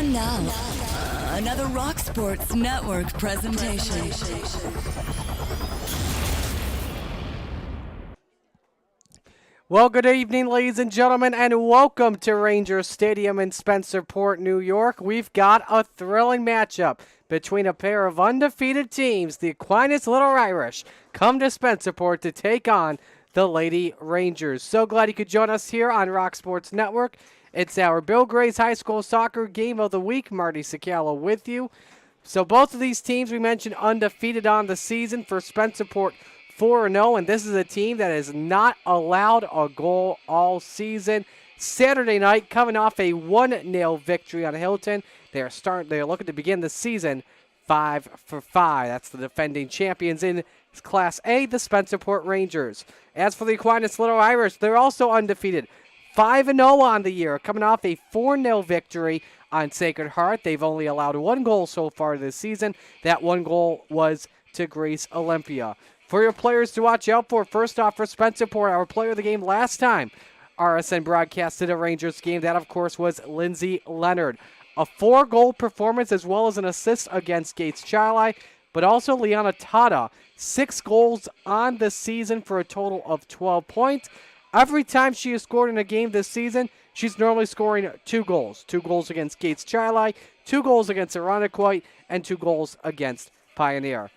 And now, another Rock Sports Network presentation. Well, good evening, ladies and gentlemen, and welcome to Ranger Stadium in Spencerpoprt, New York. We've got a thrilling matchup between a pair of undefeated teams. The Aquinas Little Irish come to Spencerpoprt to take on the Lady Rangers. So glad you could join us here on Rock Sports Network. It's our Bill Gray's High School Soccer Game of the Week. Marty Sakala with you. So both of these teams we mentioned undefeated on the season. For Spencerpoprt, 4-0, and this is a team that has not allowed a goal all season. Saturday night, coming off a 1-0 victory on Hilton. They're looking to begin the season 5-5. That's the defending champions in Class A, the Spencerpoprt Rangers. As for the Aquinas Little Irish, they're also undefeated. 5-0 on the year, coming off a 4-0 victory on Sacred Heart. They've only allowed one goal so far this season. That one goal was to Greece Olympia. For your players to watch out for, first off for Spencerpoprt, our player of the game last time RSN broadcasted a Rangers game. That, of course, was Lindsay Leonard. A 4-goal performance as well as an assist against Gates Charlie, but also Liana Tata. 6 goals on the season for a total of 12 points. Every time she has scored in a game this season, she's normally scoring 2 goals. 2 goals against Gates Charlie, 2 goals against Irondequoit, and 2 goals against Pioneer.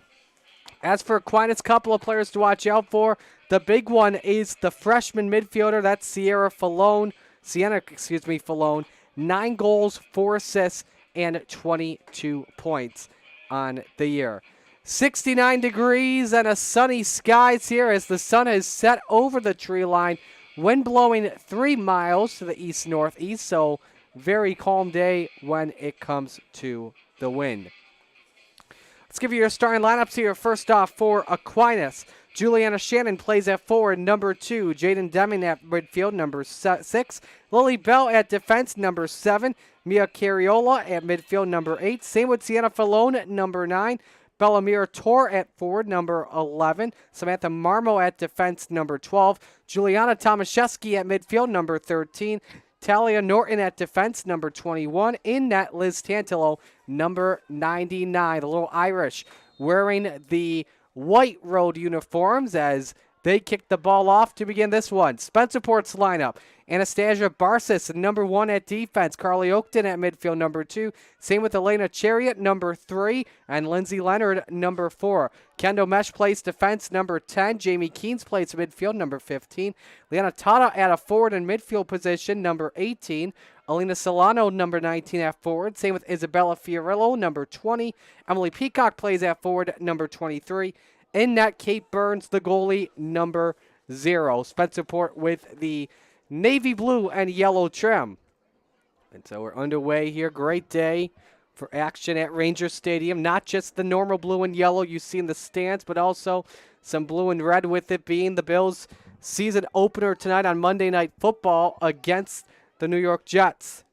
As for Aquinas, couple of players to watch out for. The big one is the freshman midfielder. That's Sienna Falone. 9 goals, 4 assists, and 22 points on the year. 69 degrees and a sunny skies here as the sun has set over the tree line. Wind blowing 3 miles to the east-northeast, so very calm day when it comes to the wind. Let's give you your starting lineups here. First off for Aquinas, Juliana Shannon plays at forward, number 2. Jaden Deming at midfield, number 6. Lily Bell at defense, number 7. Mia Carriola at midfield, number 8. Same with Sienna Falone, number 9. Bellamira Tor at forward, number 11. Samantha Marmo at defense, number 12. Juliana Tomaszewski at midfield, number 13. Talia Norton at defense, number 21. In net, Liz Tantalo, number 99. The Little Irish wearing the white road uniforms as they kick the ball off to begin this one. Spencerport's lineup. Anastasia Barsis, number 1 at defense. Carly Oakton at midfield, number 2. Same with Elena Chariot, number 3. And Lindsay Leonard, number 4. Kendall Mesh plays defense, number 10. Jamie Keynes plays midfield, number 15. Liana Tata at a forward and midfield position, number 18. Alina Solano, number 19 at forward. Same with Isabella Fiorillo, number 20. Emily Peacock plays at forward, number 23. In net, Kate Burns, the goalie, number 0. Spencerpoprt with the navy blue and yellow trim. And so we're underway here. Great day for action at Ranger Stadium. Not just the normal blue and yellow you see in the stands, but also some blue and red, with it being the Bills' season opener tonight on Monday Night Football against the New York Jets.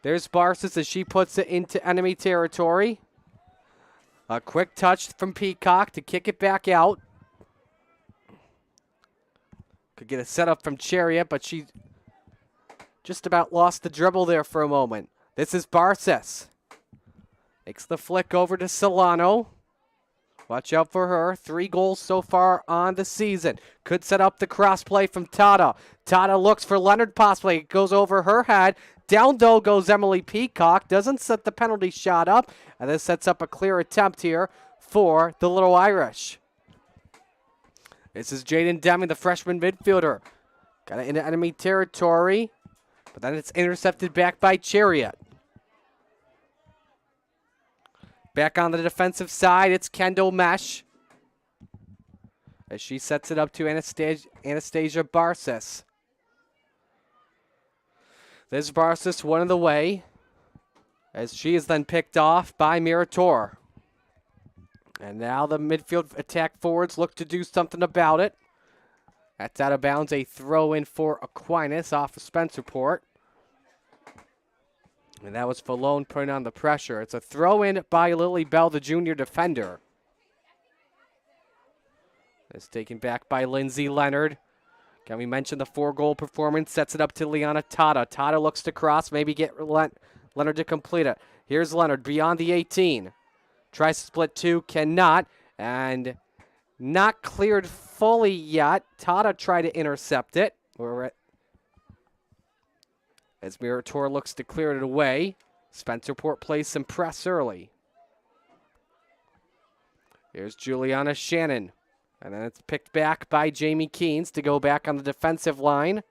There's Barsis as she puts it into enemy territory. A quick touch from Peacock to kick it back out. Could get a setup from Chariot, but she just about lost the dribble there for a moment. This is Barsis. Makes the flick over to Solano. Watch out for her. 3 goals so far on the season. Could set up the cross play from Tata. Tata looks for Leonard possibly. It goes over her head. Down though goes Emily Peacock. Doesn't set the penalty shot up. And this sets up a clear attempt here for the Little Irish. This is Jaden Deming, the freshman midfielder. Got it into enemy territory. But then it's intercepted back by Chariot. Back on the defensive side, it's Kendall Mesh. As she sets it up to Anastasia Barsis. This Barsis one of the way. As she is then picked off by Mirator. And now the midfield attack forwards look to do something about it. That's out of bounds. A throw in for Aquinas off of Spencerpoprt. And that was Falone putting on the pressure. It's a throw in by Lily Bell, the junior defender. It's taken back by Lindsay Leonard. Can we mention the 4-goal performance? Sets it up to Liana Tata. Tata looks to cross, maybe get Leonard to complete it. Here's Leonard beyond the 18. Tries to split 2, cannot, and not cleared fully yet. Tata tried to intercept it. As Mirator looks to clear it away. Spencerport plays some press early. Here's Juliana Shannon. And then it's picked back by Jamie Keynes to go back on the defensive line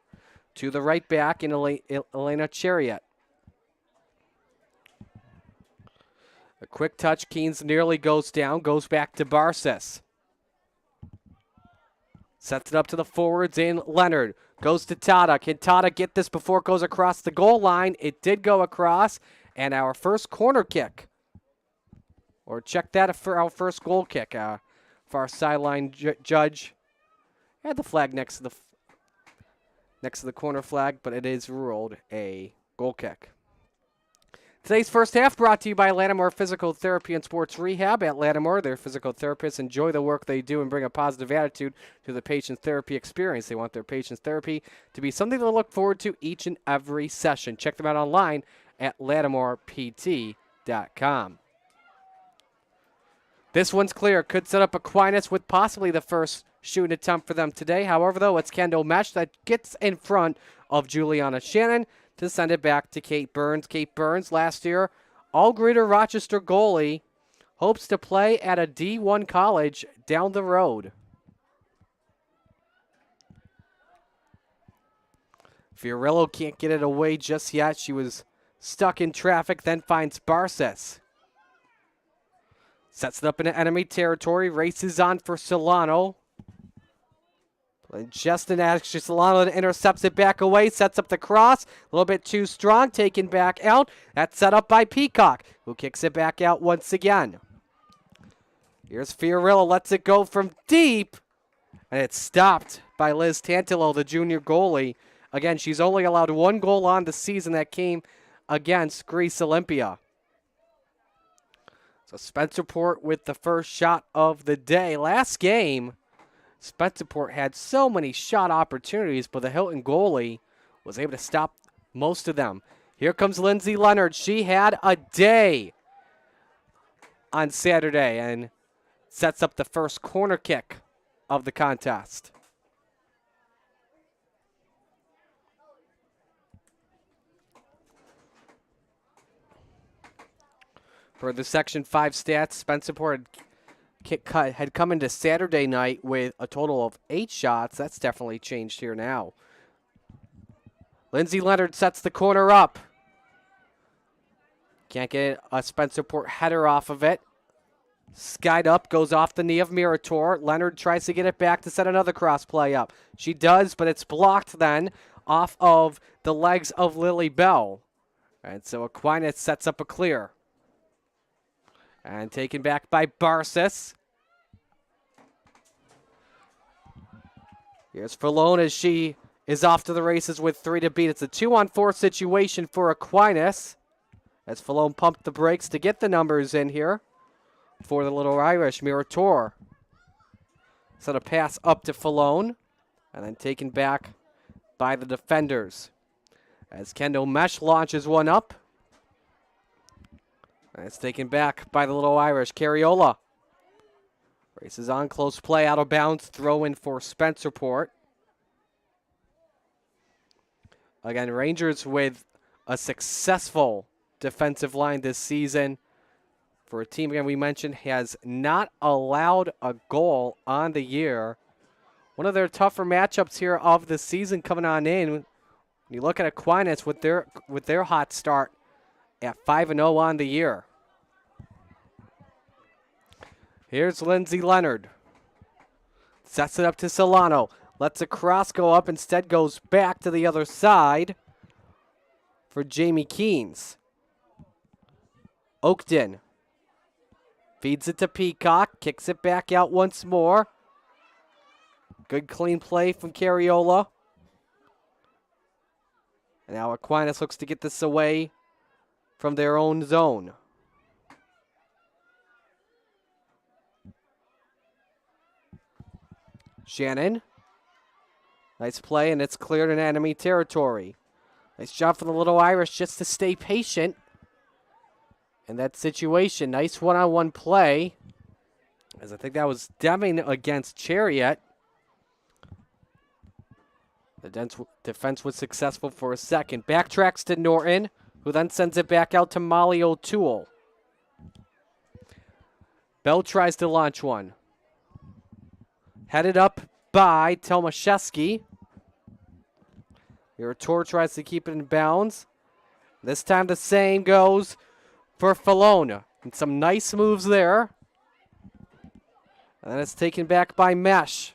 to the right back in Elena Chariot. A quick touch. Keynes nearly goes down. Goes back to Barsis. Sets it up to the forwards in Leonard. Goes to Tata. Can Tata get this before it goes across the goal line? It did go across. And our first corner kick. Or check that for our first goal kick. For our sideline judge. Had the flag next to the corner flag, but it is ruled a goal kick. Today's first half brought to you by Lattimore Physical Therapy and Sports Rehab. At Lattimore, their physical therapists enjoy the work they do and bring a positive attitude to the patient's therapy experience. They want their patient's therapy to be something to look forward to each and every session. Check them out online at LattimorePT.com. This one's clear. Could set up Aquinas with possibly the first shooting attempt for them today. However, though, it's Kendall Mesh that gets in front of Juliana Shannon to send it back to Kate Burns. Kate Burns, last year, all-Greater Rochester goalie, hopes to play at a D1 college down the road. Fiorillo can't get it away just yet. She was stuck in traffic, then finds Barsis. Sets it up into enemy territory, races on for Solano. Justin asks Solano to intercepts it back away, sets up the cross, a little bit too strong, taken back out. That's set up by Peacock, who kicks it back out once again. Here's Fiorillo, lets it go from deep, and it's stopped by Liz Tantalo, the junior goalie. Again, she's only allowed one goal on the season that came against Greece Olympia. So Spencerport with the first shot of the day. Last game, Spencerport had so many shot opportunities, but the Hilton goalie was able to stop most of them. Here comes Lindsay Leonard. She had a day on Saturday and sets up the first corner kick of the contest. For the Section 5 stats, Spencerport had come into Saturday night with a total of 8 shots. That's definitely changed here now. Lindsay Leonard sets the corner up. Can't get a Spencerport header off of it. Skied up, goes off the knee of Mirator. Leonard tries to get it back to set another cross play up. She does, but it's blocked then off of the legs of Lily Bell. And so Aquinas sets up a clear. And taken back by Barsis. Here's Falone as she is off to the races with 3 to beat. It's a 2-on-4 situation for Aquinas. As Falone pumped the brakes to get the numbers in here for the Little Irish. Mirator. Set a pass up to Falone. And then taken back by the defenders. As Kendall Mesh launches one up. And it's taken back by the Little Irish. Carriola races on, close play, out of bounds, throw in for Spencerport. Again, Rangers with a successful defensive line this season. For a team, again, we mentioned, has not allowed a goal on the year. One of their tougher matchups here of the season coming on in. When you look at Aquinas with their hot start at 5-0 on the year. Here's Lindsay Leonard. Sets it up to Solano. Lets a cross go up. Instead goes back to the other side for Jamie Keynes. Oakton feeds it to Peacock. Kicks it back out once more. Good clean play from Carriola. And now Aquinas looks to get this away from their own zone. Shannon. Nice play, and it's cleared in enemy territory. Nice job for the Little Irish just to stay patient in that situation. Nice one-on-one play, as I think that was Deming against Chariot. The defense was successful for a second. Backtracks to Norton, who then sends it back out to Molly O'Toole. Bell tries to launch one. Headed up by Tomaszewski. Here, Tor tries to keep it in bounds. This time the same goes for Falone. And some nice moves there. And then it's taken back by Mesh.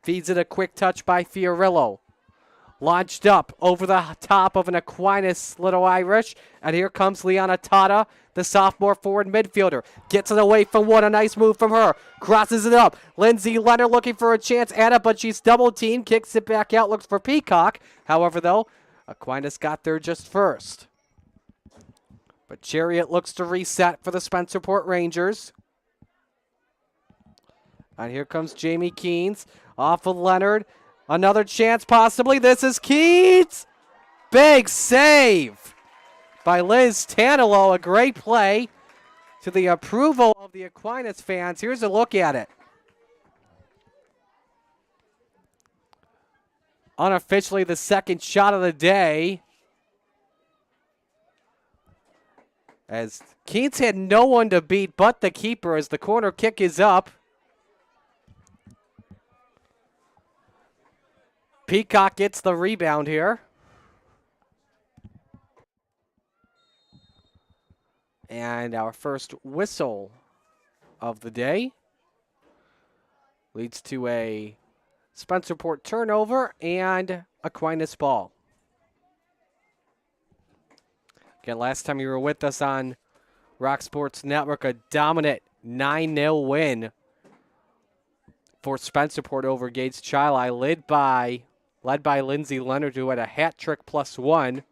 Feeds it a quick touch by Fiorillo. Launched up over the top of an Aquinas little Irish. And here comes Liana Tata, the sophomore forward midfielder. Gets it away from one. A nice move from her. Crosses it up. Lindsay Leonard looking for a chance at it, but she's double teamed. Kicks it back out. Looks for Peacock. However, though, Aquinas got there just first. But Chariot looks to reset for the Spencerport Rangers. And here comes Jamie Keynes. Off of Leonard. Another chance possibly. This is Keynes. Big save by Liz Tanelo. A great play to the approval of the Aquinas fans. Here's a look at it. Unofficially the second shot of the day, as Keynes had no one to beat but the keeper as the corner kick is up. Peacock gets the rebound here. And our first whistle of the day leads to a Spencerport turnover and Aquinas ball. Again, last time you were with us on Rock Sports Network, a dominant 9-0 win for Spencerport over Gates Chili, led by Lindsay Leonard, who had a hat trick +1.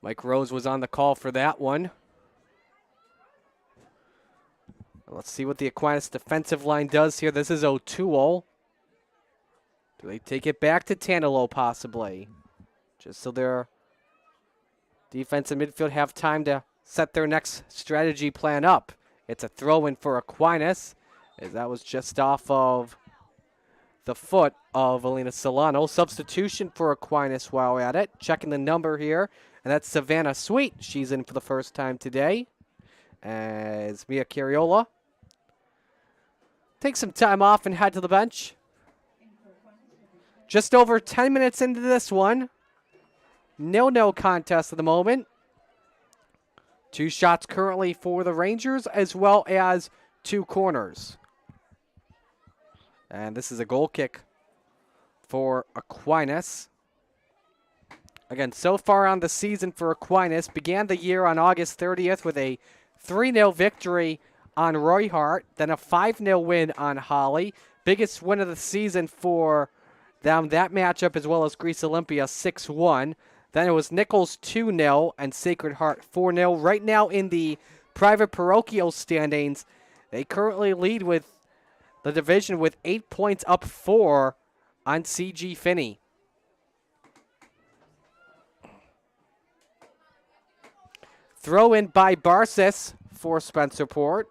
Mike Rose was on the call for that one. Let's see what the Aquinas defensive line does here. This is O'Toole. Do they take it back to Tanelo possibly? Just so their defense and midfield have time to set their next strategy plan up. It's a throw-in for Aquinas, as that was just off of the foot of Alina Solano. Substitution for Aquinas while at it. Checking the number here, and that's Savannah Sweet. She's in for the first time today, as Mia Cariola take some time off and head to the bench. Just over 10 minutes into this one. 0-0 contest at the moment. 2 shots currently for the Rangers, as well as 2 corners. And this is a goal kick for Aquinas. Again, so far on the season for Aquinas, began the year on August 30th with a 3-0 victory on Roy Hart, then a 5-0 win on Holly. Biggest win of the season for them, that matchup, as well as Greece Olympia 6-1. Then it was Nichols 2-0 and Sacred Heart 4-0. Right now in the private parochial standings, they currently lead with the division with 8 points, up 4 on CG Finney. Throw in by Barsis for Spencerport,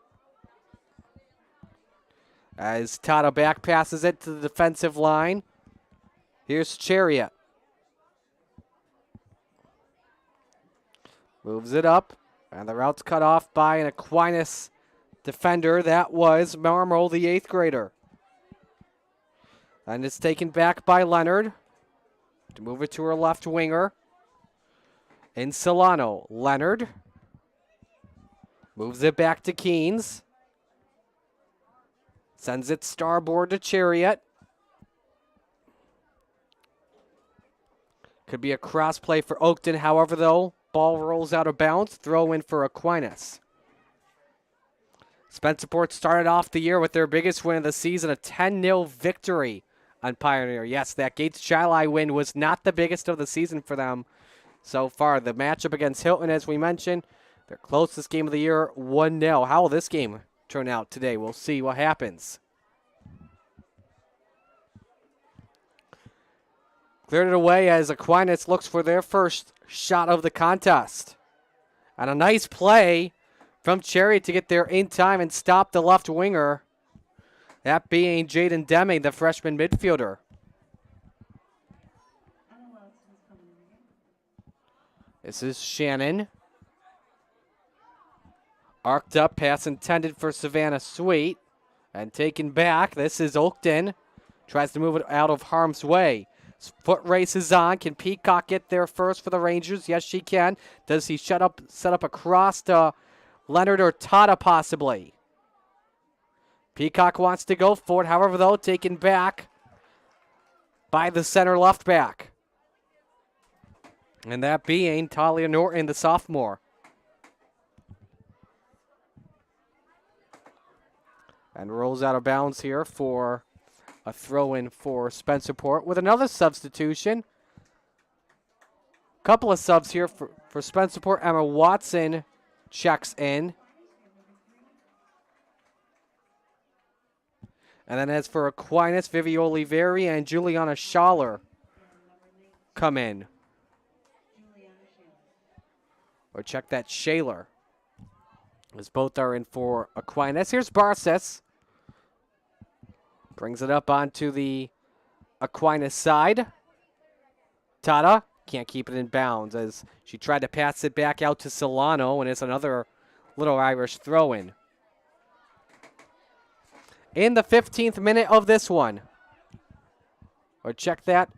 as Tata back passes it to the defensive line. Here's Chariot. Moves it up, and the route's cut off by an Aquinas defender. That was Marmol, the 8th grader. And it's taken back by Leonard to move it to her left winger. In Solano, Leonard moves it back to Keynes. Sends it starboard to Chariot. Could be a cross play for Oakton. However, though, ball rolls out of bounds. Throw in for Aquinas. Spencerport started off the year with their biggest win of the season, a 10-0 victory on Pioneer. Yes, that Gates Chili win was not the biggest of the season for them so far. The matchup against Hilton, as we mentioned, their closest game of the year, 1-0. How will this game turn out today? We'll see what happens. Cleared it away as Aquinas looks for their first shot of the contest. And a nice play from Chariot to get there in time and stop the left winger. That being Jaden Deming, the freshman midfielder. This is Shannon. Arced up, pass intended for Savannah Sweet. And taken back, this is Oakton. Tries to move it out of harm's way. Foot race is on. Can Peacock get there first for the Rangers? Yes, she can. Does he set up a cross to Leonard or Tata possibly? Peacock wants to go for it. However, though, taken back by the center left back. And that being Talia Norton, the sophomore. And rolls out of bounds here for a throw-in for Spencerpoprt with another substitution. Couple of subs here for Spencerpoprt. Emma Watson checks in. And then as for Aquinas, Vivi Oliveri and Juliana Schaller come in. Or check that Shaler, as both are in for Aquinas. Here's Barces. Brings it up onto the Aquinas side. Tata can't keep it in bounds as she tried to pass it back out to Solano, and it's another little Irish throw-in. In the 15th minute of this one. Or check that.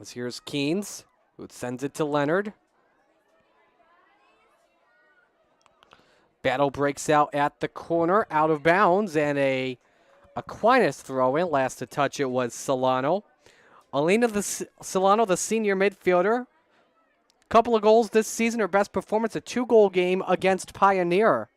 Here's Keynes, who sends it to Leonard. Battle breaks out at the corner, out of bounds, and a Aquinas throw-in. Last to touch it was Solano. Alina Solano, the senior midfielder. Couple of goals this season. Her best performance, a 2-goal game against Pioneer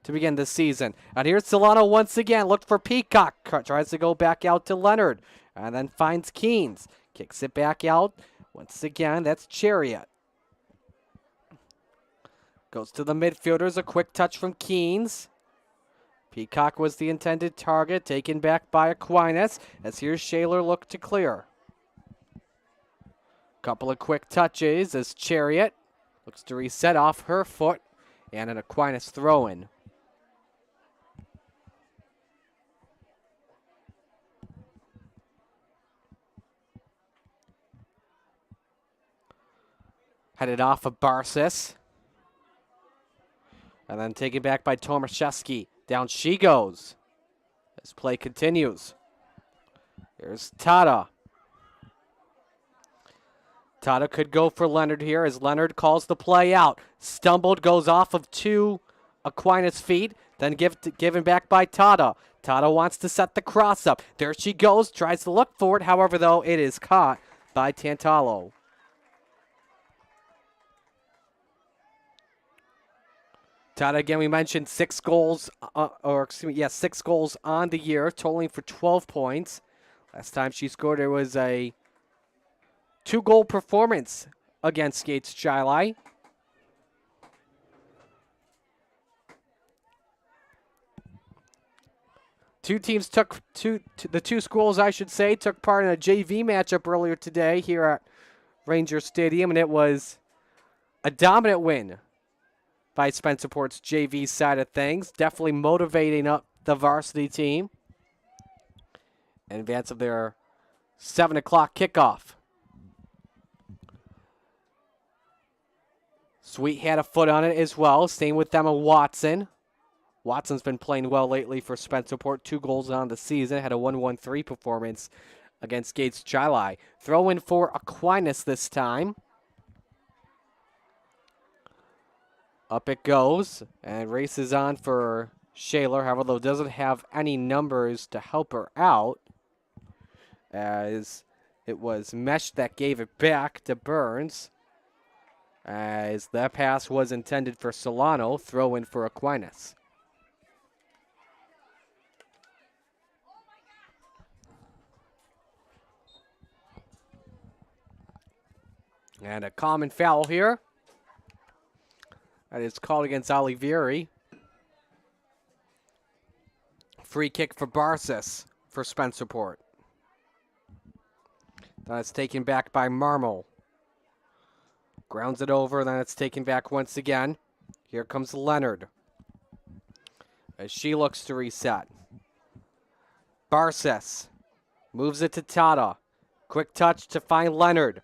to begin this season. And here's Solano once again. Looked for Peacock. Tries to go back out to Leonard. And then finds Keynes. Kicks it back out. Once again, that's Chariot. Goes to the midfielders. A quick touch from Keynes. Peacock was the intended target. Taken back by Aquinas. As here's Shaler look to clear. Couple of quick touches as Chariot looks to reset off her foot. And an Aquinas throw-in. Headed off of Barces. And then taken back by Tomaszewski. Down she goes. This play continues. Here's Tata. Tata could go for Leonard here as Leonard calls the play out. Stumbled, goes off of 2 Aquinas' feet. Then given back by Tata. Tata wants to set the cross up. There she goes. Tries to look for it. However, though, it is caught by Tantalo. Tata, again, we mentioned 6 goals, 6 goals on the year, totaling for 12 points. Last time she scored, it was a 2-goal performance against Gates Chili. The two schools, I should say, took part in a JV matchup earlier today here at Ranger Stadium, and it was a dominant win by Spencerport's JV side of things. Definitely motivating up the varsity team in advance of their 7 o'clock kickoff. Sweet had a foot on it as well. Same with Emma Watson. Watson's been playing well lately for Spencerpoprt. 2 goals on the season. Had a 1-1-3 performance against Gates Chili. Throw in for Aquinas this time. Up it goes, and races on for Shaler. However, though, doesn't have any numbers to help her out, as it was Mesh that gave it back to Burns, as that pass was intended for Solano. Throw in for Aquinas. And a common foul here. That is called against Olivieri. Free kick for Barsis for Spencerport. Then it's taken back by Marmol. Grounds it over, then it's taken back once again. Here comes Leonard as she looks to reset. Barsis moves it to Tata. Quick touch to find Leonard.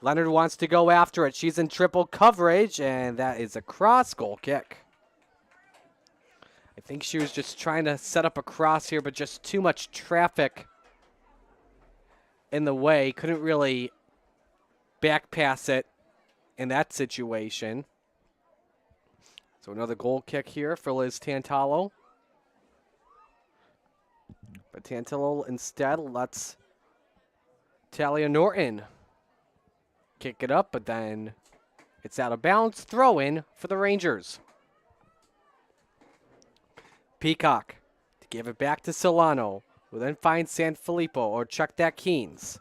Leonard wants to go after it. She's in triple coverage, and that is a cross goal kick. I think she was just trying to set up a cross here, but just too much traffic in the way. Couldn't really back pass it in that situation. So another goal kick here for Liz Tantalo. But Tantalo instead lets Talia Norton kick it up, but then it's out of bounds. Throw in for the Rangers. Peacock to give it back to Solano, who then finds Sanfilippo, or check that Keynes.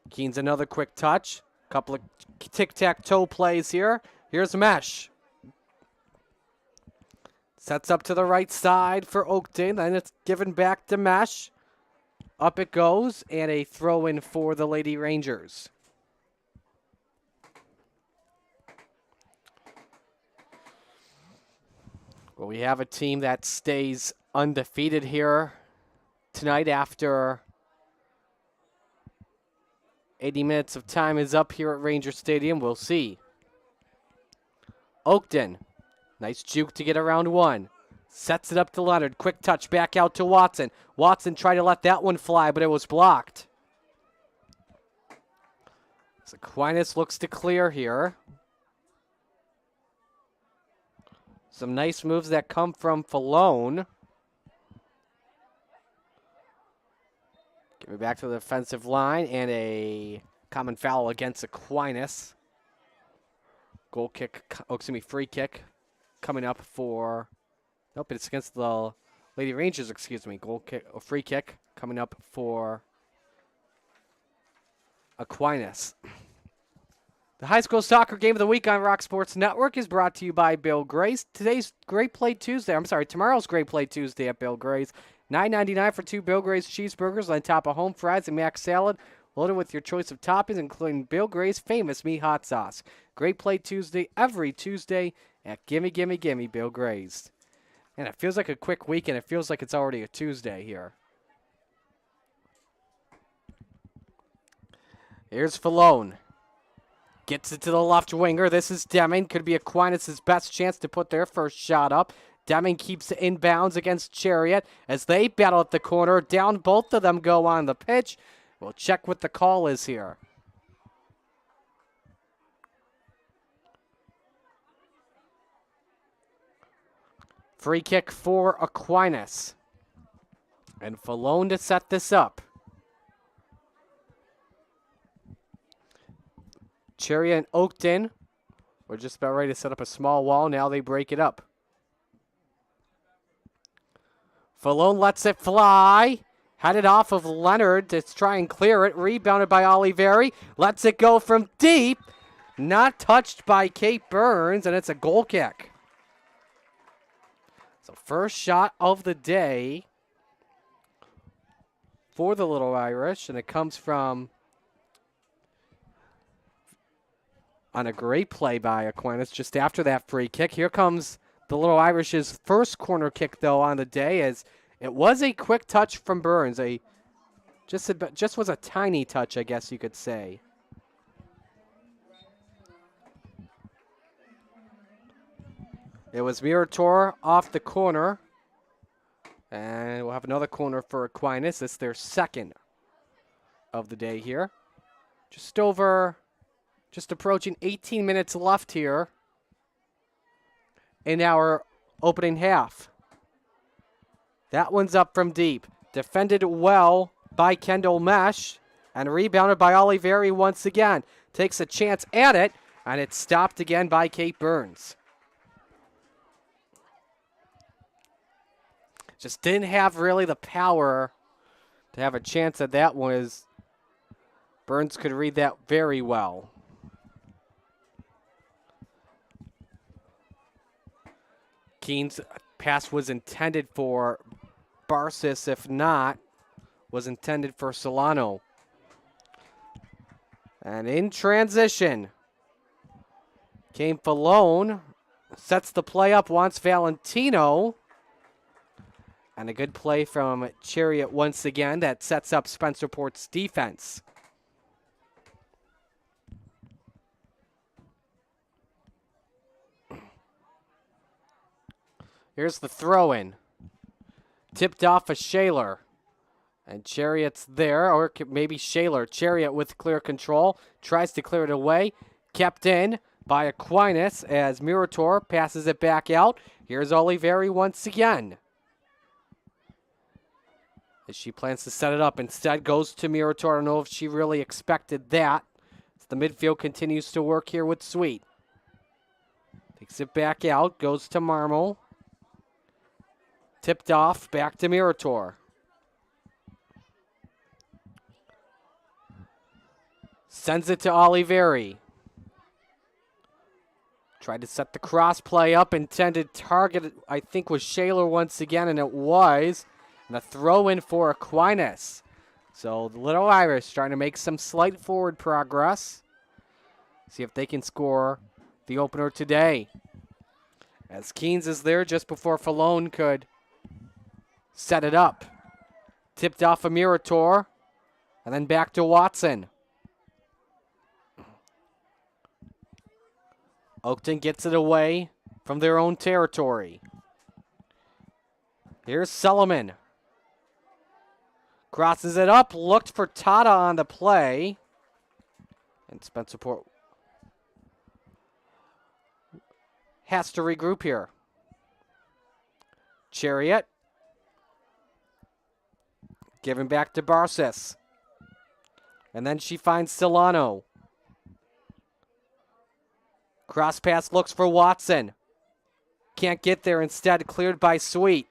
Keynes another quick touch. Couple of tic-tac-toe plays here. Here's Mesh. Sets up to the right side for Oakton. Then it's given back to Mesh. Up it goes, and a throw-in for the Lady Rangers. Well, we have a team that stays undefeated here tonight after 80 minutes of time is up here at Ranger Stadium. We'll see. Oakton, nice juke to get around one. Sets it up to Leonard. Quick touch back out to Watson. Watson tried to let that one fly, but it was blocked. So Aquinas looks to clear here. Some nice moves that come from Falone. Give it back to the defensive line, and a common foul against Aquinas. Goal kick, free kick coming up for, nope, it's against the Lady Rangers, Goal kick, or free kick coming up for Aquinas. The high school soccer game of the week on Rock Sports Network is brought to you by Bill Gray's. Tomorrow's Great Play Tuesday at Bill Gray's. $9.99 for 2 Bill Gray's cheeseburgers on top of home fries and mac salad, loaded with your choice of toppings, including Bill Gray's famous meat hot sauce. Great Play Tuesday every Tuesday at Gimme Gimme Gimme Bill Gray's. And it feels like a quick week, and it feels like it's already a Tuesday here. Here's Falone. Gets it to the left winger. This is Deming. Could be Aquinas' best chance to put their first shot up. Deming keeps it inbounds against Chariot as they battle at the corner. Down both of them go on the pitch. We'll check what the call is here. Free kick for Aquinas. And Falone to set this up. Chariot and Oakton were just about ready to set up a small wall. Now they break it up. Falone lets it fly. Headed off of Leonard to try and clear it. Rebounded by Oliveri. Lets it go from deep. Not touched by Kate Burns, and it's a goal kick. So first shot of the day for the Little Irish, and it comes from on a great play by Aquinas just after that free kick. Here comes the Little Irish's first corner kick, though, on the day, as it was a quick touch from Burns. Just was a tiny touch, I guess you could say. It was Mirator off the corner. And we'll have another corner for Aquinas. It's their second of the day here. Just approaching 18 minutes left here in our opening half. That one's up from deep. Defended well by Kendall Mesh and rebounded by Oliveri once again. Takes a chance at it, and it's stopped again by Kate Burns. Just didn't have really the power to have a chance at that one. Burns could read that very well. Keynes Pass was intended for Barsis, if not, was intended for Solano. And in transition, came Falone, sets the play up, wants Valentino. And a good play from Chariot once again that sets up Spencerport's defense. Here's the throw-in. Tipped off of Shaler. And Chariot's there, or maybe Shaler. Chariot with clear control. Tries to clear it away. Kept in by Aquinas as Murator passes it back out. Here's Oliveri once again. As she plans to set it up. Instead goes to Murator. I don't know if she really expected that. As the midfield continues to work here with Sweet. Takes it back out. Goes to Marmo. Tipped off. Back to Murator. Sends it to Oliveri. Tried to set the cross play up. Intended target, I think, was Shaler once again, and it was. And a throw in for Aquinas. So the Little Irish trying to make some slight forward progress. See if they can score the opener today. As Keynes is there just before Falone could set it up. Tipped off of Murator. And then back to Watson. Oakton gets it away from their own territory. Here's Solomon. Crosses it up, looked for Tata on the play. And Spencerport has to regroup here. Chariot. Giving back to Barsis. And then she finds Solano. Cross pass looks for Watson. Can't get there, instead cleared by Sweet.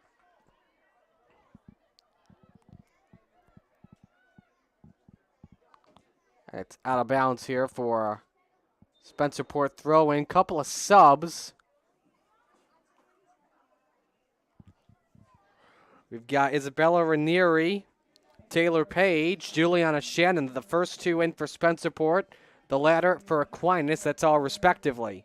It's out of bounds here for Spencerport throw-in. Couple of subs. We've got Isabella Ranieri, Taylor Page, Juliana Shannon, the first two in for Spencerport. The latter for Aquinas. That's all respectively.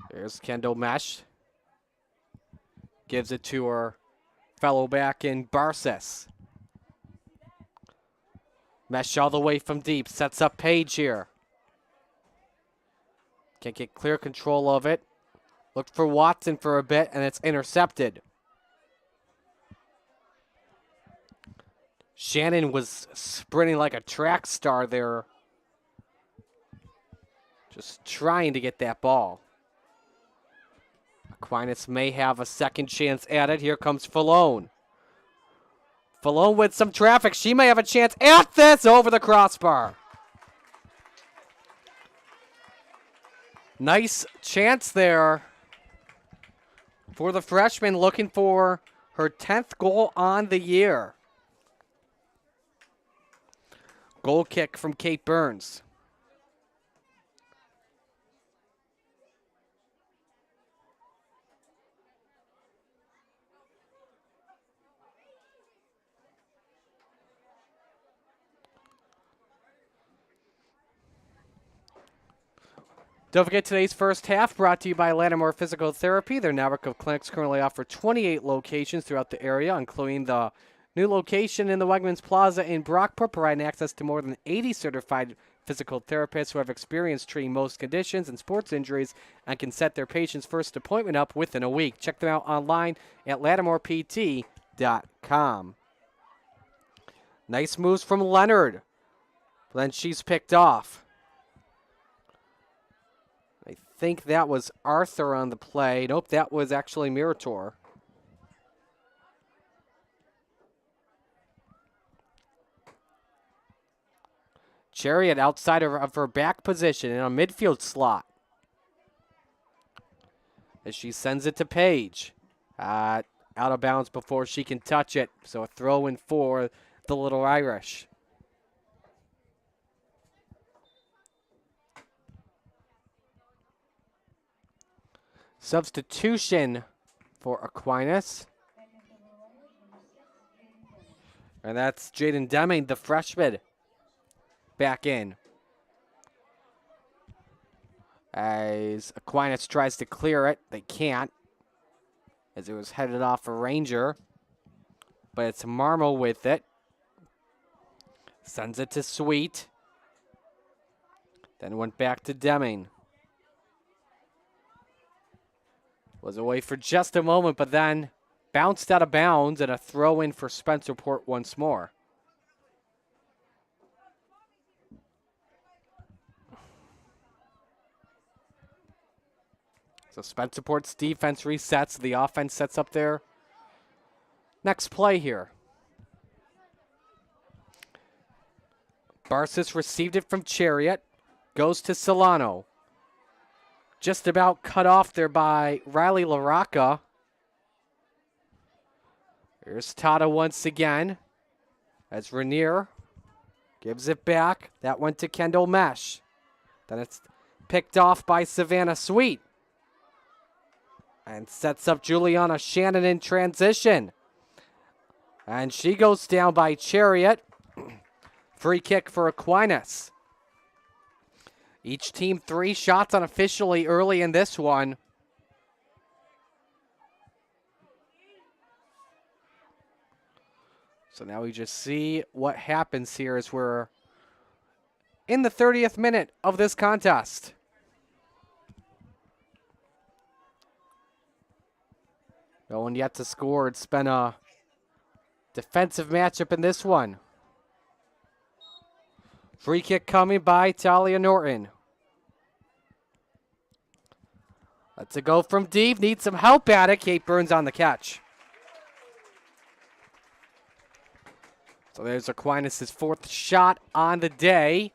There's Kendall Mesh. Gives it to her fellow back in Barsis. Mesh all the way from deep. Sets up Page here. Can't get clear control of it. Looked for Watson for a bit, and it's intercepted. Shannon was sprinting like a track star there. Just trying to get that ball. Aquinas may have a second chance at it. Here comes Falone. Falone with some traffic. She may have a chance at this over the crossbar. Nice chance there for the freshman, looking for her 10th goal on the year. Goal kick from Kate Burns. Don't forget today's first half brought to you by Lattimore Physical Therapy. Their network of clinics currently offer 28 locations throughout the area, including the new location in the Wegmans Plaza in Brockport, providing access to more than 80 certified physical therapists who have experience treating most conditions and sports injuries and can set their patient's first appointment up within a week. Check them out online at LattimorePT.com. Nice moves from Leonard. Then she's picked off. I think that was Arthur on the play. Nope, that was actually Murator. Chariot outside of her back position in a midfield slot. As she sends it to Page. Out of bounds before she can touch it. So a throw in for the Little Irish. Substitution for Aquinas. And that's Jaden Deming, the freshman, back in. As Aquinas tries to clear it, they can't, as it was headed off a Ranger. But it's Marmo with it. Sends it to Sweet. Then went back to Deming. Was away for just a moment, but then bounced out of bounds, and a throw in for Spencerpoprt once more. So Spencerport's defense resets. The offense sets up their next play here. Barsis received it from Chariot. Goes to Solano. Just about cut off there by Riley LaRocca. Here's Tata once again. As Rainier gives it back. That went to Kendall Mesh. Then it's picked off by Savannah Sweet. And sets up Juliana Shannon in transition. And she goes down by Chariot. Free kick for Aquinas. Each team 3 shots unofficially early in this one. So now we just see what happens here as we're in the 30th minute of this contest. No one yet to score. It's been a defensive matchup in this one. Free kick coming by Talia Norton. Let's go from deep. Needs some help at it. Kate Burns on the catch. So there's Aquinas' 4th shot on the day.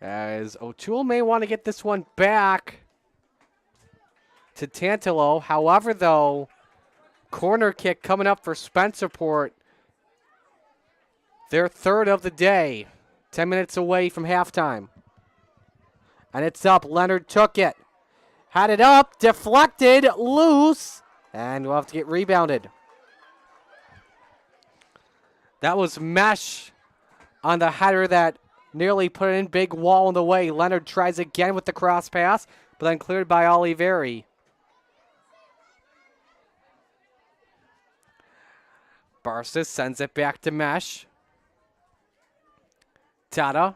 As O'Toole may want to get this one back to Tantalo. However, though, corner kick coming up for Spencerpoprt. Their 3rd of the day. 10 minutes away from halftime. And it's up. Leonard took it. Had it up. Deflected. Loose. And we'll have to get rebounded. That was Mesh on the header that nearly put it in. Big wall in the way. Leonard tries again with the cross pass, but then cleared by Oliveri. Barsis sends it back to Mesh. Tata.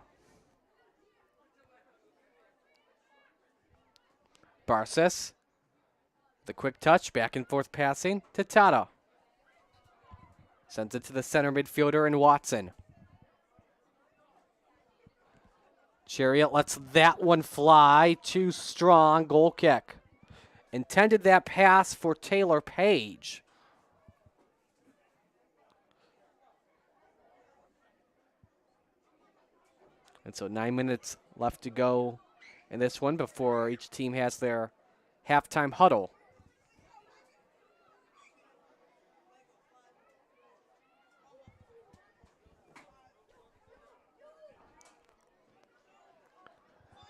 Barsis. The quick touch, back and forth passing to Tata. Sends it to the center midfielder in Watson. Chariot lets that one fly. Too strong. Goal kick. Intended that pass for Taylor Page. And so 9 minutes left to go in this one before each team has their halftime huddle.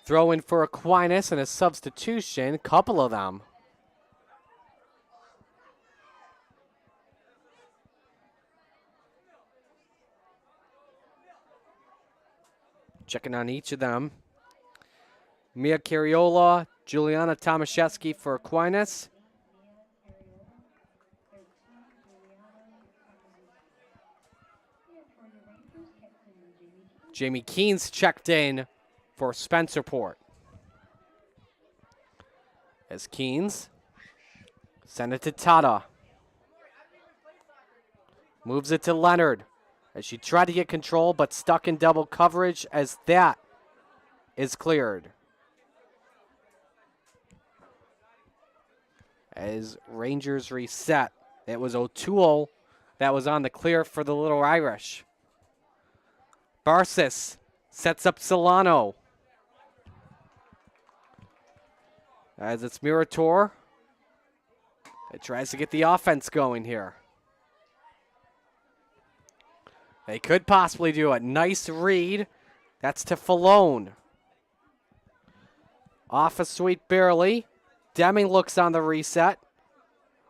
Throw in for Aquinas and a substitution, couple of them. Checking on each of them. Mia Cariola, Juliana Tomaszewski for Aquinas. Jamie Keen's checked in for Spencerpoprt. As Keen's send it to Tata. Moves it to Leonard as she tried to get control but stuck in double coverage as that is cleared. As Rangers reset, it was O'Toole that was on the clear for the Little Irish. Barsis sets up Solano. As it's Murator. It tries to get the offense going here. They could possibly do it. Nice read. That's to Falone. Off a sweep barely. Deming looks on the reset.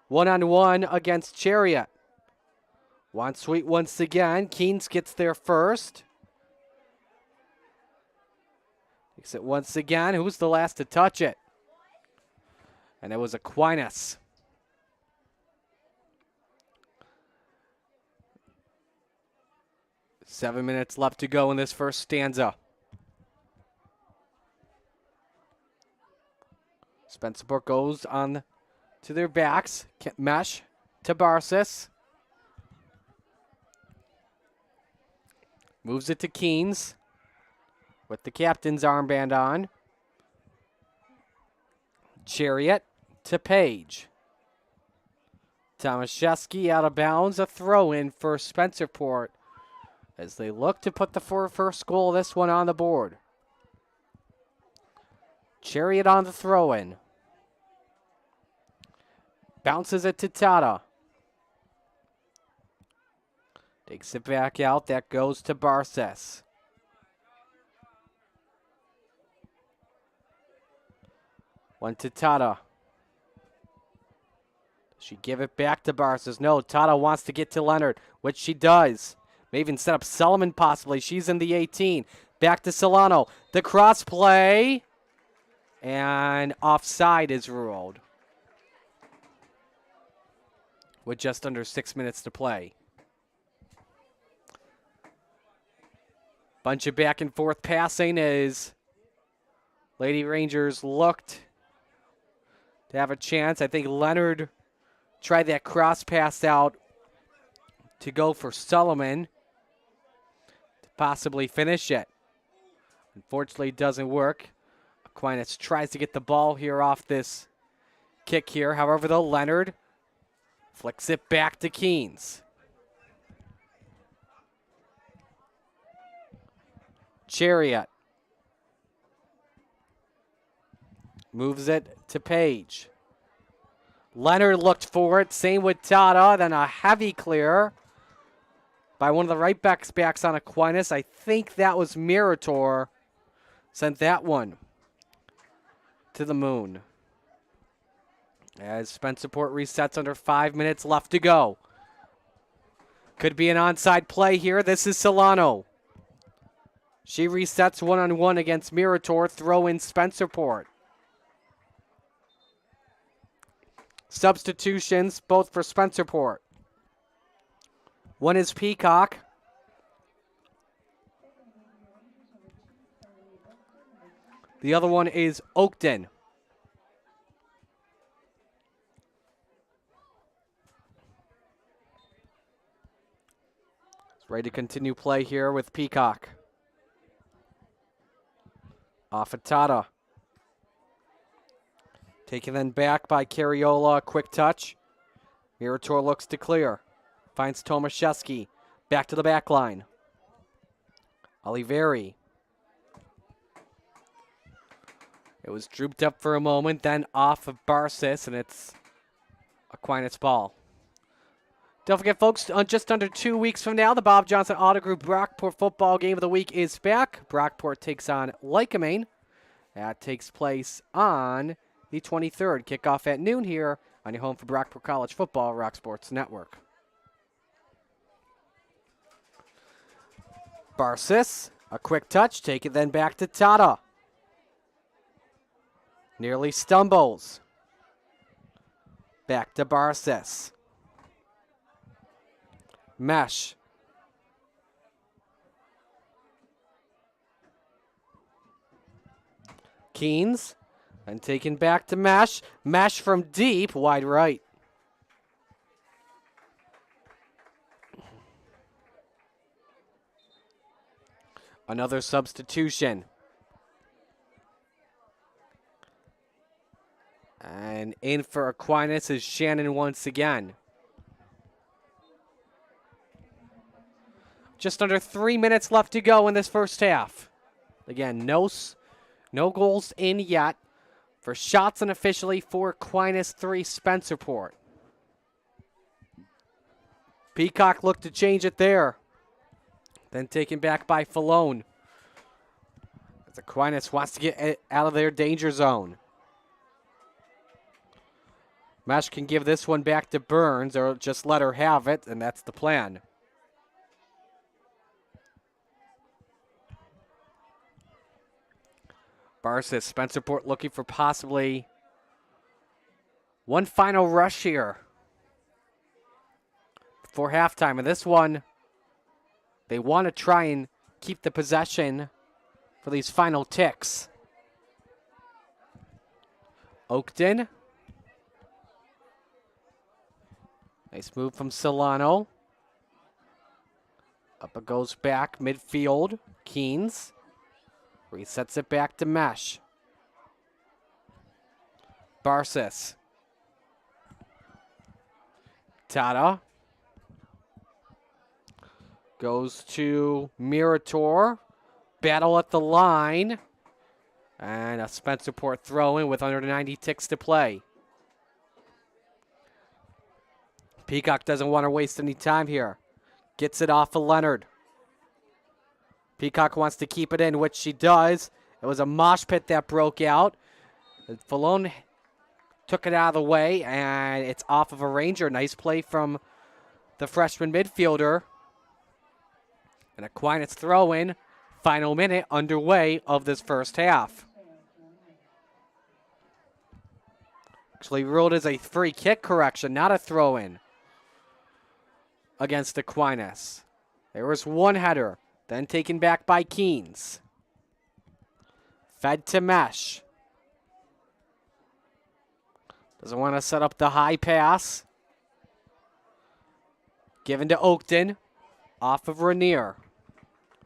One-on-one against Chariot. One sweep once again. Keynes gets there first. Takes it once again. Who's the last to touch it? And it was Aquinas. Seven minutes left to go in this first stanza. Spencerpoprt goes on to their backs. Mesh to Barsis. Moves it to Keynes with the captain's armband on. Chariot to Page. Tomaszewski out of bounds. A throw-in for Spencerpoprt as they look to put the first goal of this one on the board. Chariot on the throw-in. Bounces it to Tata. Takes it back out. That goes to Barses. One to Tata. Does she give it back to Barses? No, Tata wants to get to Leonard, which she does. May even set up Solomon possibly. She's in the 18. Back to Solano. The cross play. And offside is ruled. With just under 6 minutes to play. Bunch of back and forth passing as Lady Rangers looked to have a chance. I think Leonard tried that cross pass out to go for Solomon to possibly finish it. Unfortunately, it doesn't work. Aquinas tries to get the ball here off this kick here. However, though, Leonard flicks it back to Keynes. Chariot moves it to Page. Leonard looked for it. Same with Tata. Then a heavy clear by one of the right backs on Aquinas. I think that was Meritor. Sent that one to the moon. As Spencerpoprt resets under 5 minutes left to go. Could be an onside play here. This is Solano. She resets one-on-one against Meritor. Throw in Spencerpoprt. Substitutions, both for Spencerpoprt. One is Peacock. The other one is Oakton. Ready to continue play here with Peacock. Off of Tata. Taken then back by Carriola. Quick touch. Meritor looks to clear. Finds Tomaszewski. Back to the back line. Oliveri. It was drooped up for a moment, then off of Barsis, and it's Aquinas ball. Don't forget, folks, just under 2 weeks from now, the Bob Johnson Auto Group Brockport football game of the week is back. Brockport takes on Lycoming. That takes place on the 23rd. Kickoff at noon here on your home for Brockport College football, Rock Sports Network. Barsis, a quick touch, take it then back to Tata. Nearly stumbles. Back to Barsis. Mesh. Keynes. And taken back to Mesh. Mesh from deep, wide right. Another substitution. And in for Aquinas is Shannon once again. Just under 3 minutes left to go in this first half. Again, no goals in yet. For shots unofficially for Aquinas, 3 Spencerpoprt. Peacock looked to change it there. Then taken back by Falone. As Aquinas wants to get out of their danger zone. Mesh can give this one back to Burns or just let her have it, and that's the plan. Barsis, Spencerpoprt looking for possibly one final rush here before halftime. And this one, they want to try and keep the possession for these final ticks. Oakton. Nice move from Solano. Up it goes back midfield. Keynes. Resets it back to Mesh. Barsis. Tata. Goes to Mirator. Battle at the line. And a Spencerpoprt throw in with under 90 ticks to play. Peacock doesn't want to waste any time here. Gets it off of Leonard. Peacock wants to keep it in, which she does. It was a mosh pit that broke out. Falone took it out of the way, and it's off of a Ranger. Nice play from the freshman midfielder. And Aquinas throw in. Final minute underway of this first half. Actually ruled as a free kick correction, not a throw in against Aquinas. There was one header. Then taken back by Keynes. Fed to Mesh. Doesn't want to set up the high pass. Given to Oakton. Off of Rainier.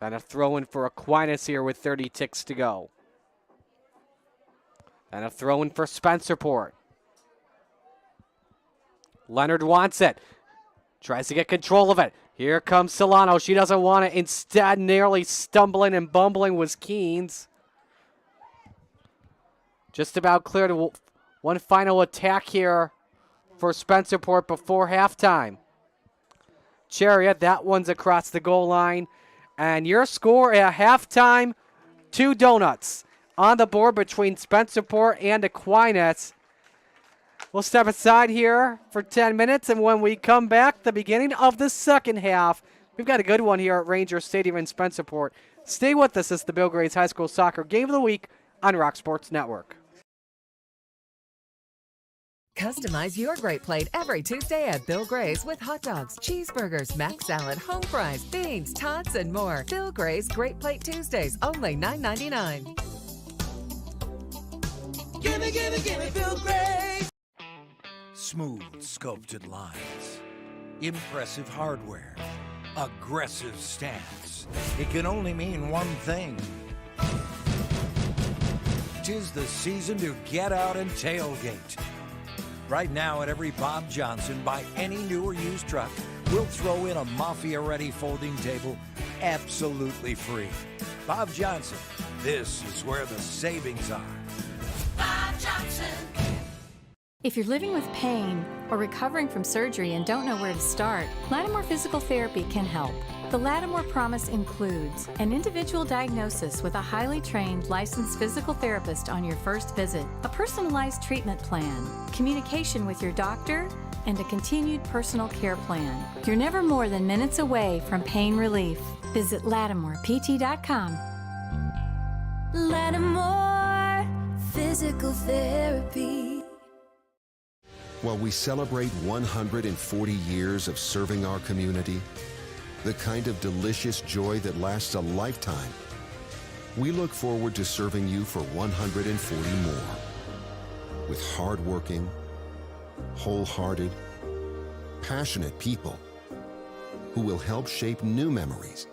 And a throw in for Aquinas here with 30 ticks to go. And a throw in for Spencerpoprt. Leonard wants it. Tries to get control of it. Here comes Solano. She doesn't want it. Instead, nearly stumbling and bumbling was Keynes. Just about clear to one final attack here for Spencerpoprt before halftime. Chariot, that one's across the goal line. And your score at halftime, 2 donuts on the board between Spencerpoprt and Aquinas. We'll step aside here for 10 minutes, and when we come back, the beginning of the second half, we've got a good one here at Ranger Stadium in Spencerpoprt. Stay with us. It's the Bill Gray's High School Soccer Game of the Week on Rock Sports Network. Customize your great plate every Tuesday at Bill Gray's with hot dogs, cheeseburgers, mac salad, home fries, beans, tots, and more. Bill Gray's Great Plate Tuesdays, only $9.99. Gimme, gimme, gimme Bill Gray's. Smooth sculpted lines, impressive hardware, aggressive stance. It can only mean one thing. 'Tis the season to get out and tailgate. Right now at every Bob Johnson, buy any new or used truck, we'll throw in a Mafia-ready folding table absolutely free. Bob Johnson, this is where the savings are. Bob Johnson. If you're living with pain or recovering from surgery and don't know where to start, Lattimore Physical Therapy can help. The Lattimore Promise includes an individual diagnosis with a highly trained licensed physical therapist on your first visit, a personalized treatment plan, communication with your doctor, and a continued personal care plan. You're never more than minutes away from pain relief. Visit LattimorePT.com. Lattimore Physical Therapy. While we celebrate 140 years of serving our community, the kind of delicious joy that lasts a lifetime, we look forward to serving you for 140 more. With hardworking, wholehearted, passionate people who will help shape new memories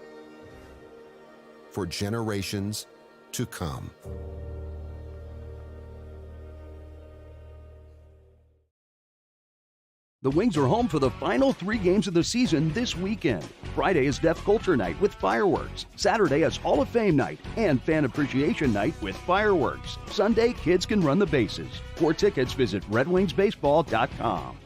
for generations to come. The Wings are home for the final 3 games of the season this weekend. Friday is Deaf Culture Night with fireworks. Saturday is Hall of Fame Night and Fan Appreciation Night with fireworks. Sunday, kids can run the bases. For tickets, visit redwingsbaseball.com.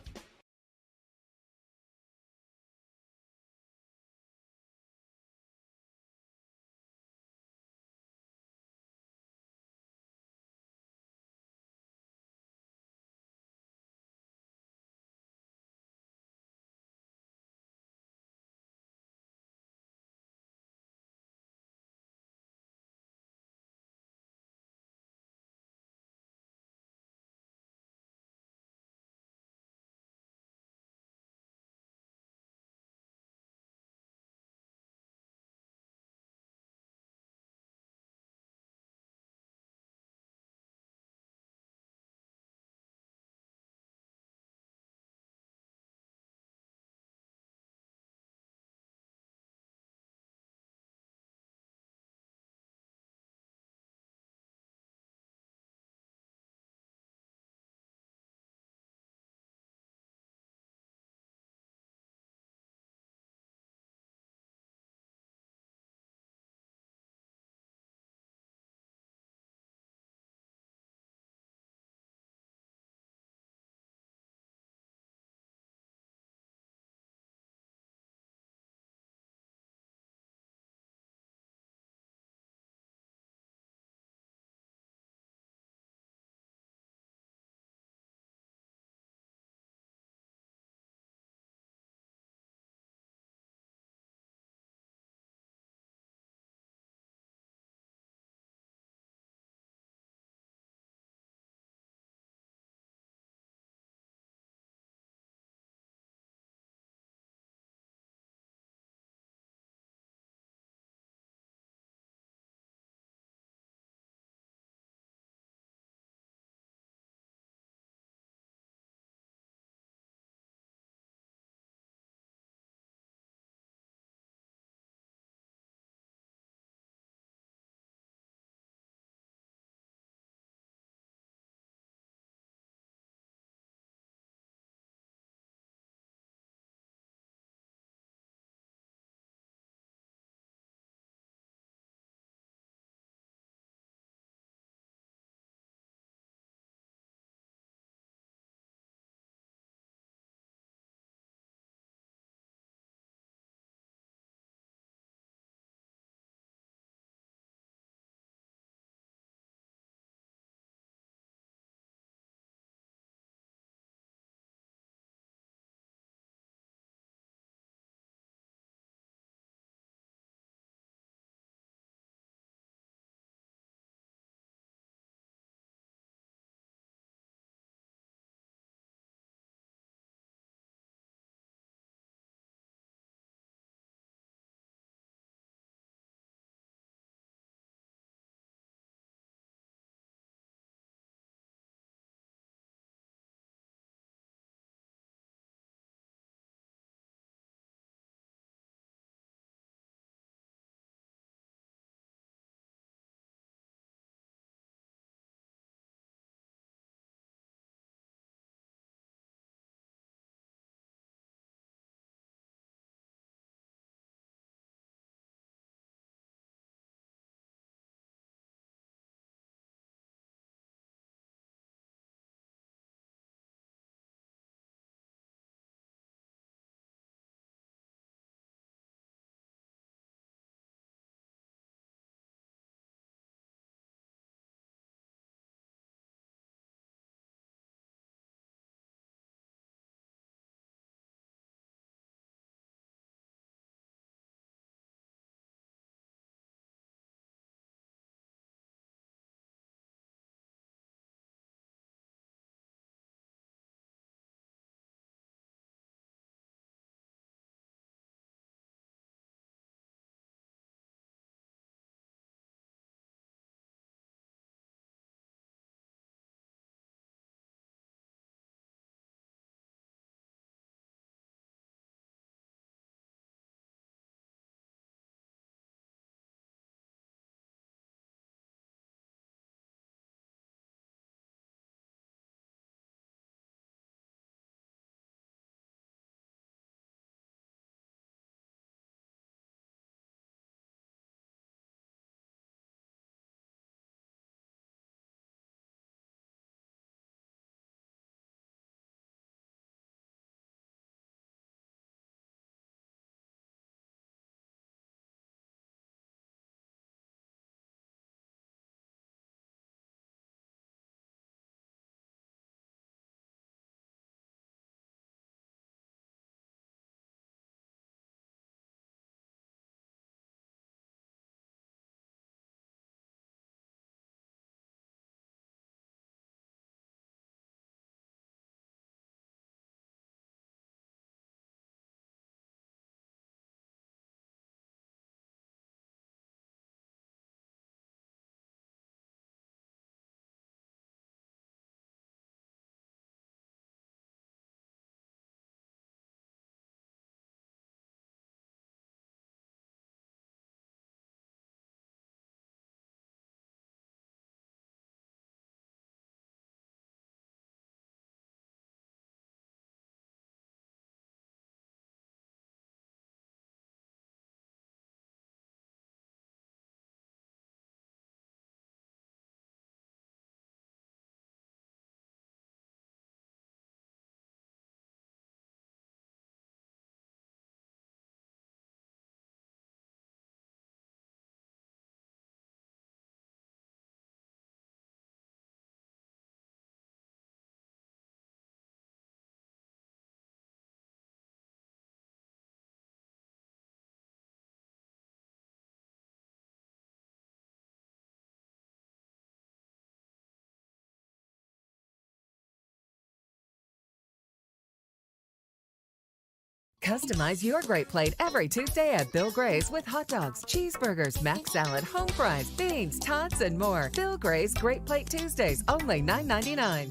Customize your great plate every Tuesday at Bill Gray's with hot dogs, cheeseburgers, mac salad, home fries, beans, tots, and more. Bill Gray's Great Plate Tuesdays, only $9.99.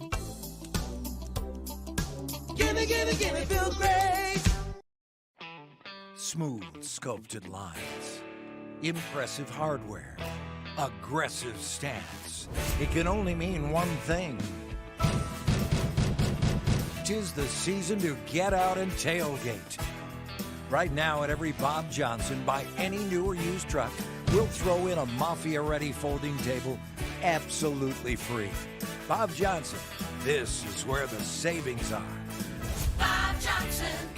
Gimme, Bill Gray! Smooth sculpted lines, impressive hardware, aggressive stance. It can only mean one thing. 'Tis the season to get out and tailgate. Right now at every Bob Johnson, buy any new or used truck, we'll throw in a Mafia-ready folding table absolutely free. Bob Johnson, this is where the savings are. Bob Johnson.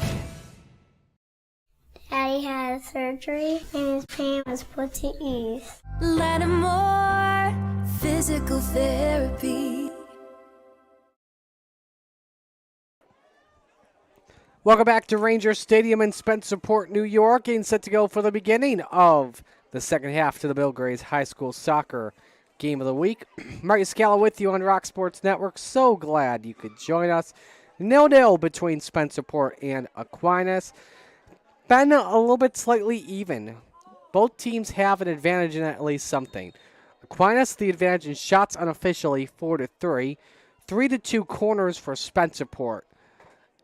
Daddy had surgery and his pain was put to ease. Lattimore Physical Therapy. Welcome back to Ranger Stadium in Spencerpoprt, New York. Game set to go for the beginning of the second half to the Bill Gray's High School Soccer Game of the Week. Marty Scala with you on Rock Sports Network. So glad you could join us. 0-0 between Spencerpoprt and Aquinas. Been a little bit slightly even. Both teams have an advantage in at least something. Aquinas, the advantage in shots unofficially, 4-3. 3-2 corners for Spencerpoprt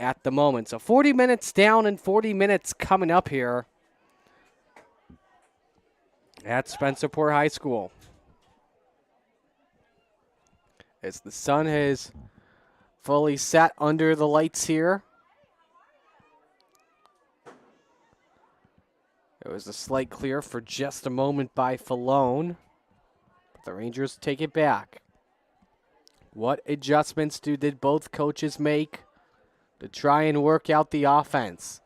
at the moment. So 40 minutes down and 40 minutes coming up here at Spencerpoprt High School. As the sun has fully set under the lights here. It was a slight clear for just a moment by Falone. But the Rangers take it back. What adjustments did both coaches make to try and work out the offense?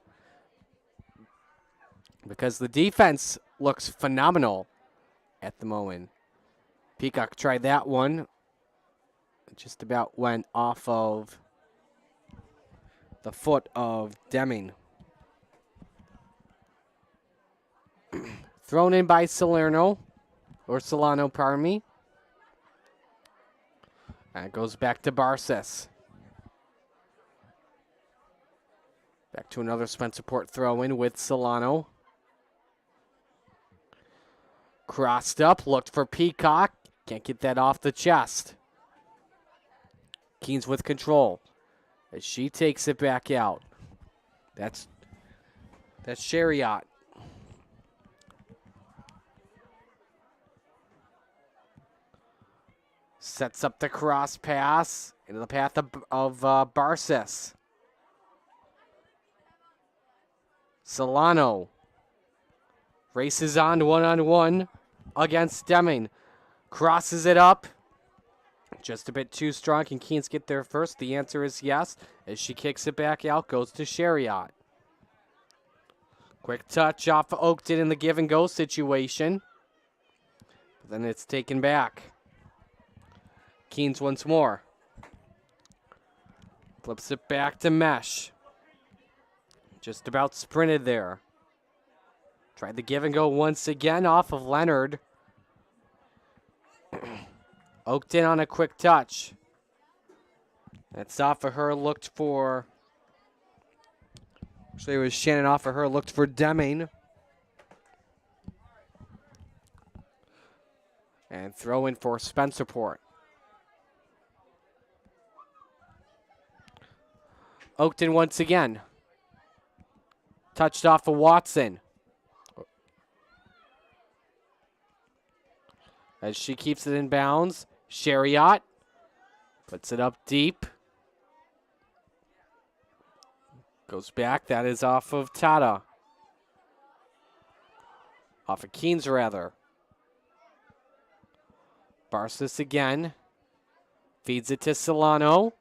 Because the defense looks phenomenal at the moment. Peacock tried that one. It just about went off of the foot of Deming. Thrown in by Solano, pardon me. And it goes back to Barces. Back to another Spencerpoprt throw-in with Solano. Crossed up, looked for Peacock. Can't get that off the chest. Keynes with control as she takes it back out. That's Chariot. Sets up the cross pass into the path of Barces. Solano races on one-on-one against Deming. Crosses it up. Just a bit too strong. Can Keynes get there first? The answer is yes. As she kicks it back out, goes to Chariot. Quick touch off of Oakton in the give-and-go situation. But then it's taken back. Keynes once more. Flips it back to Mesh. Just about sprinted there. Tried the give-and-go once again off of Leonard. Oakton on a quick touch. That's off of her, looked for... Actually, it was Shannon off of her, looked for Deming. And throw in for Spencerpoprt. Oakton once again. Touched off of Watson. As she keeps it in bounds. Chariot puts it up deep. Goes back. That is off of Tata. Off of Keynes, rather. Barces again. Feeds it to Solano.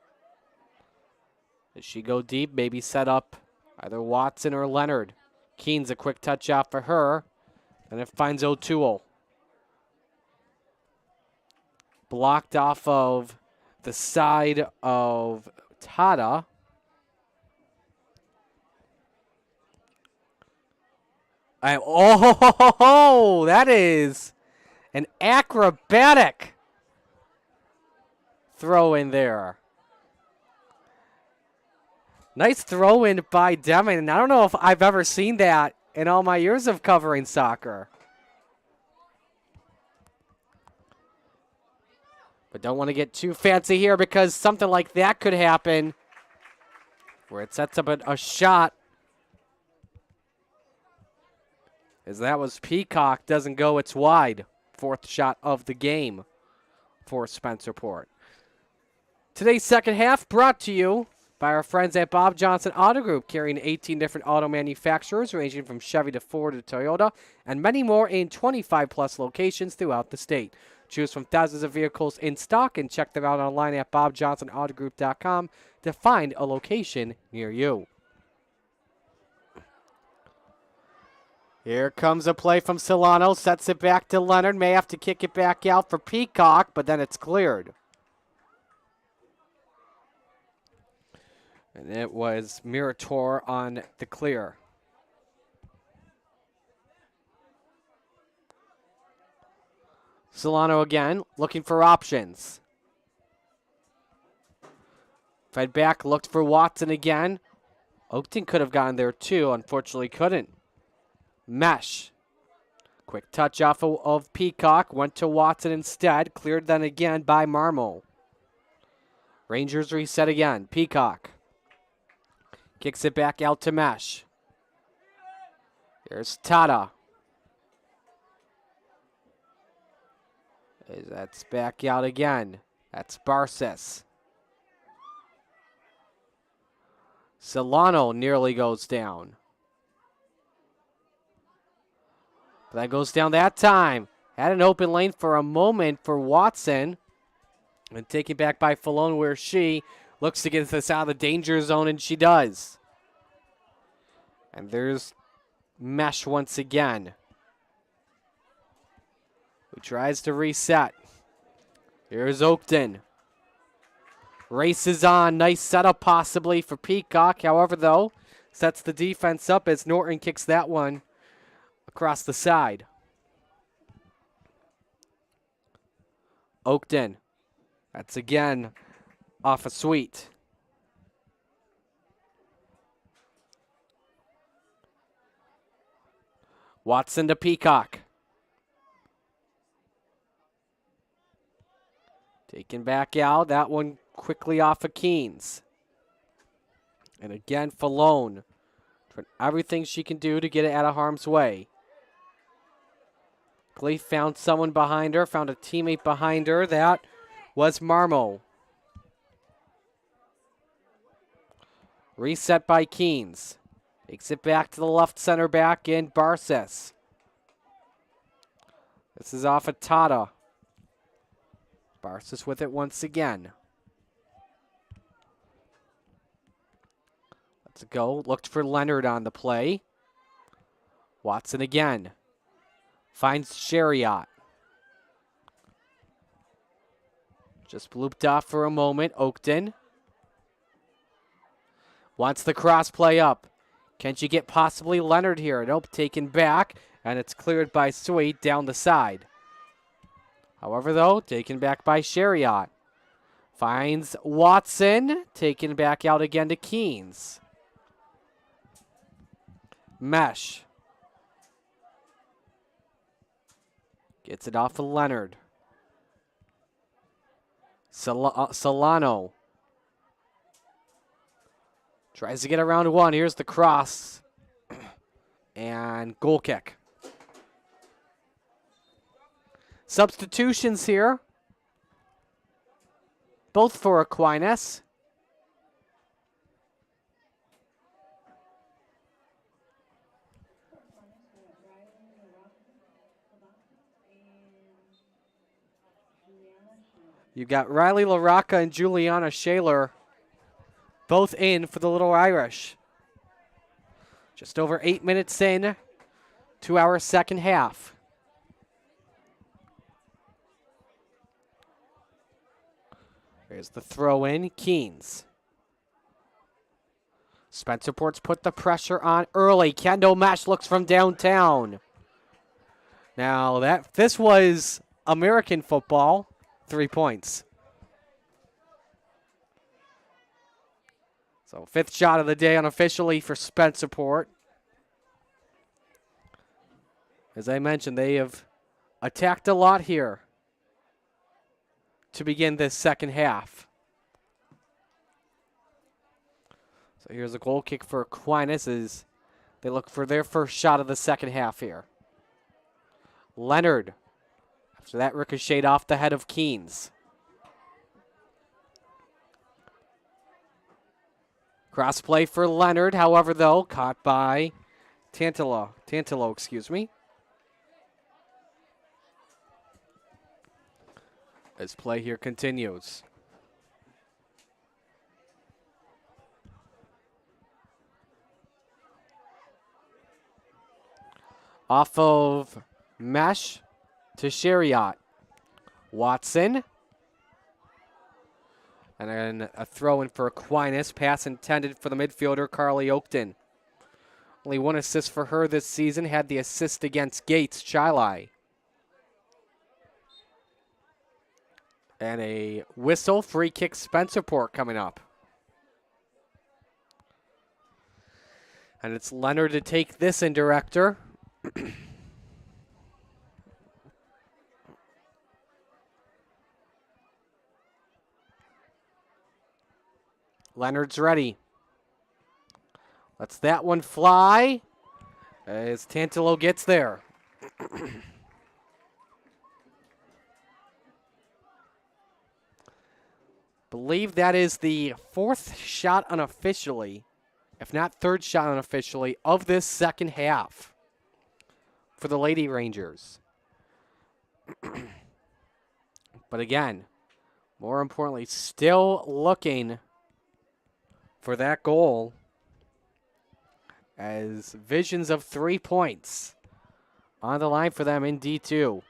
Does she go deep? Maybe set up either Watson or Leonard. Keynes a quick touch out for her. And it finds O'Toole. Blocked off of the side of Tata. Oh, that is an acrobatic throw in there. Nice throw in by Deming, and I don't know if I've ever seen that in all my years of covering soccer. But don't want to get too fancy here because something like that could happen where it sets up a shot. As that was Peacock, doesn't go, it's wide. Fourth shot of the game for Spencerport. Today's second half brought to you by our friends at Bob Johnson Auto Group, carrying 18 different auto manufacturers ranging from Chevy to Ford to Toyota, and many more in 25-plus locations throughout the state. Choose from thousands of vehicles in stock and check them out online at bobjohnsonautogroup.com to find a location near you. Here comes a play from Solano, sets it back to Leonard, may have to kick it back out for Peacock, but then it's cleared. And it was Mirator on the clear. Solano again, looking for options. Fed back, looked for Watson again. Oakton could have gotten there too, unfortunately couldn't. Mesh. Quick touch off of Peacock, went to Watson instead, cleared then again by Marmo. Rangers reset again, Peacock. Kicks it back out to Mesh. Here's Tata. That's back out again. That's Barsis. Solano nearly goes down. But that goes down that time. Had an open lane for a moment for Watson. And taken back by Falone where she looks to get this out of the danger zone, and she does. And there's Mesh once again, who tries to reset. Here's Oakton. Races on. Nice setup possibly for Peacock. However, though, sets the defense up as Norton kicks that one across the side. Oakton. That's again off a sweet. Watson to Peacock. Taken back out. That one quickly off of Keynes. And again, Falone. Trying everything she can do to get it out of harm's way. Glee found someone behind her, found a teammate behind her. That was Marmo. Reset by Keynes. Takes it back to the left center back in Barsis. This is off of Tata. Barsis with it once again. Let's go. Looked for Leonard on the play. Watson again. Finds Chariot. Just looped off for a moment. Oakton. Wants the cross play up. Can she get possibly Leonard here? Nope, taken back, and it's cleared by Sweet down the side. However, though, taken back by Chariot. Finds Watson, taken back out again to Keynes. Mesh. Gets it off of Leonard. Solano. Tries to get around one. Here's the cross. And goal kick. Substitutions here. Both for Aquinas. You've got Riley LaRocca and Juliana Shaler both in for the Little Irish. Just over 8 minutes in to our second half. Here's the throw in, Keynes. Spencerport's put the pressure on early. Kendall Mesh looks from downtown. Now this was American football, 3 points. So So 5th shot of the day unofficially for Spencerpoprt. As I mentioned, they have attacked a lot here to begin this second half. So here's a goal kick for Aquinas as they look for their first shot of the second half here. Leonard, after that ricocheted off the head of Keynes. Cross play for Leonard, however, though, caught by Tantalo, excuse me. As play here continues. Off of Mesh to Shariat. Watson. And then a throw in for Aquinas. Pass intended for the midfielder, Carly Oakton. Only 1 assist for her this season. Had the assist against Gates, Chilai. And a whistle, free kick, Spencerpoprt coming up. And it's Leonard to take this in, director. Leonard's ready. Lets that one fly as Tantalo gets there. Believe that is the 4th shot unofficially, if not 3rd shot unofficially, of this second half for the Lady Rangers. But again, more importantly, still looking for that goal as visions of 3 points on the line for them in D2.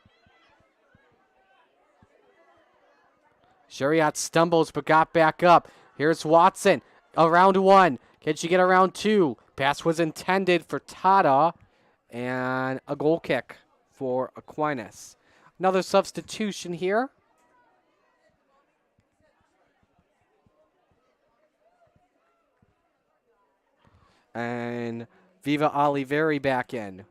Shariat stumbles but got back up. Here's Watson. Around 1. Can she get around 2? Pass was intended for Tada. And a goal kick for Aquinas. Another substitution here. And Viva Oliveri back in.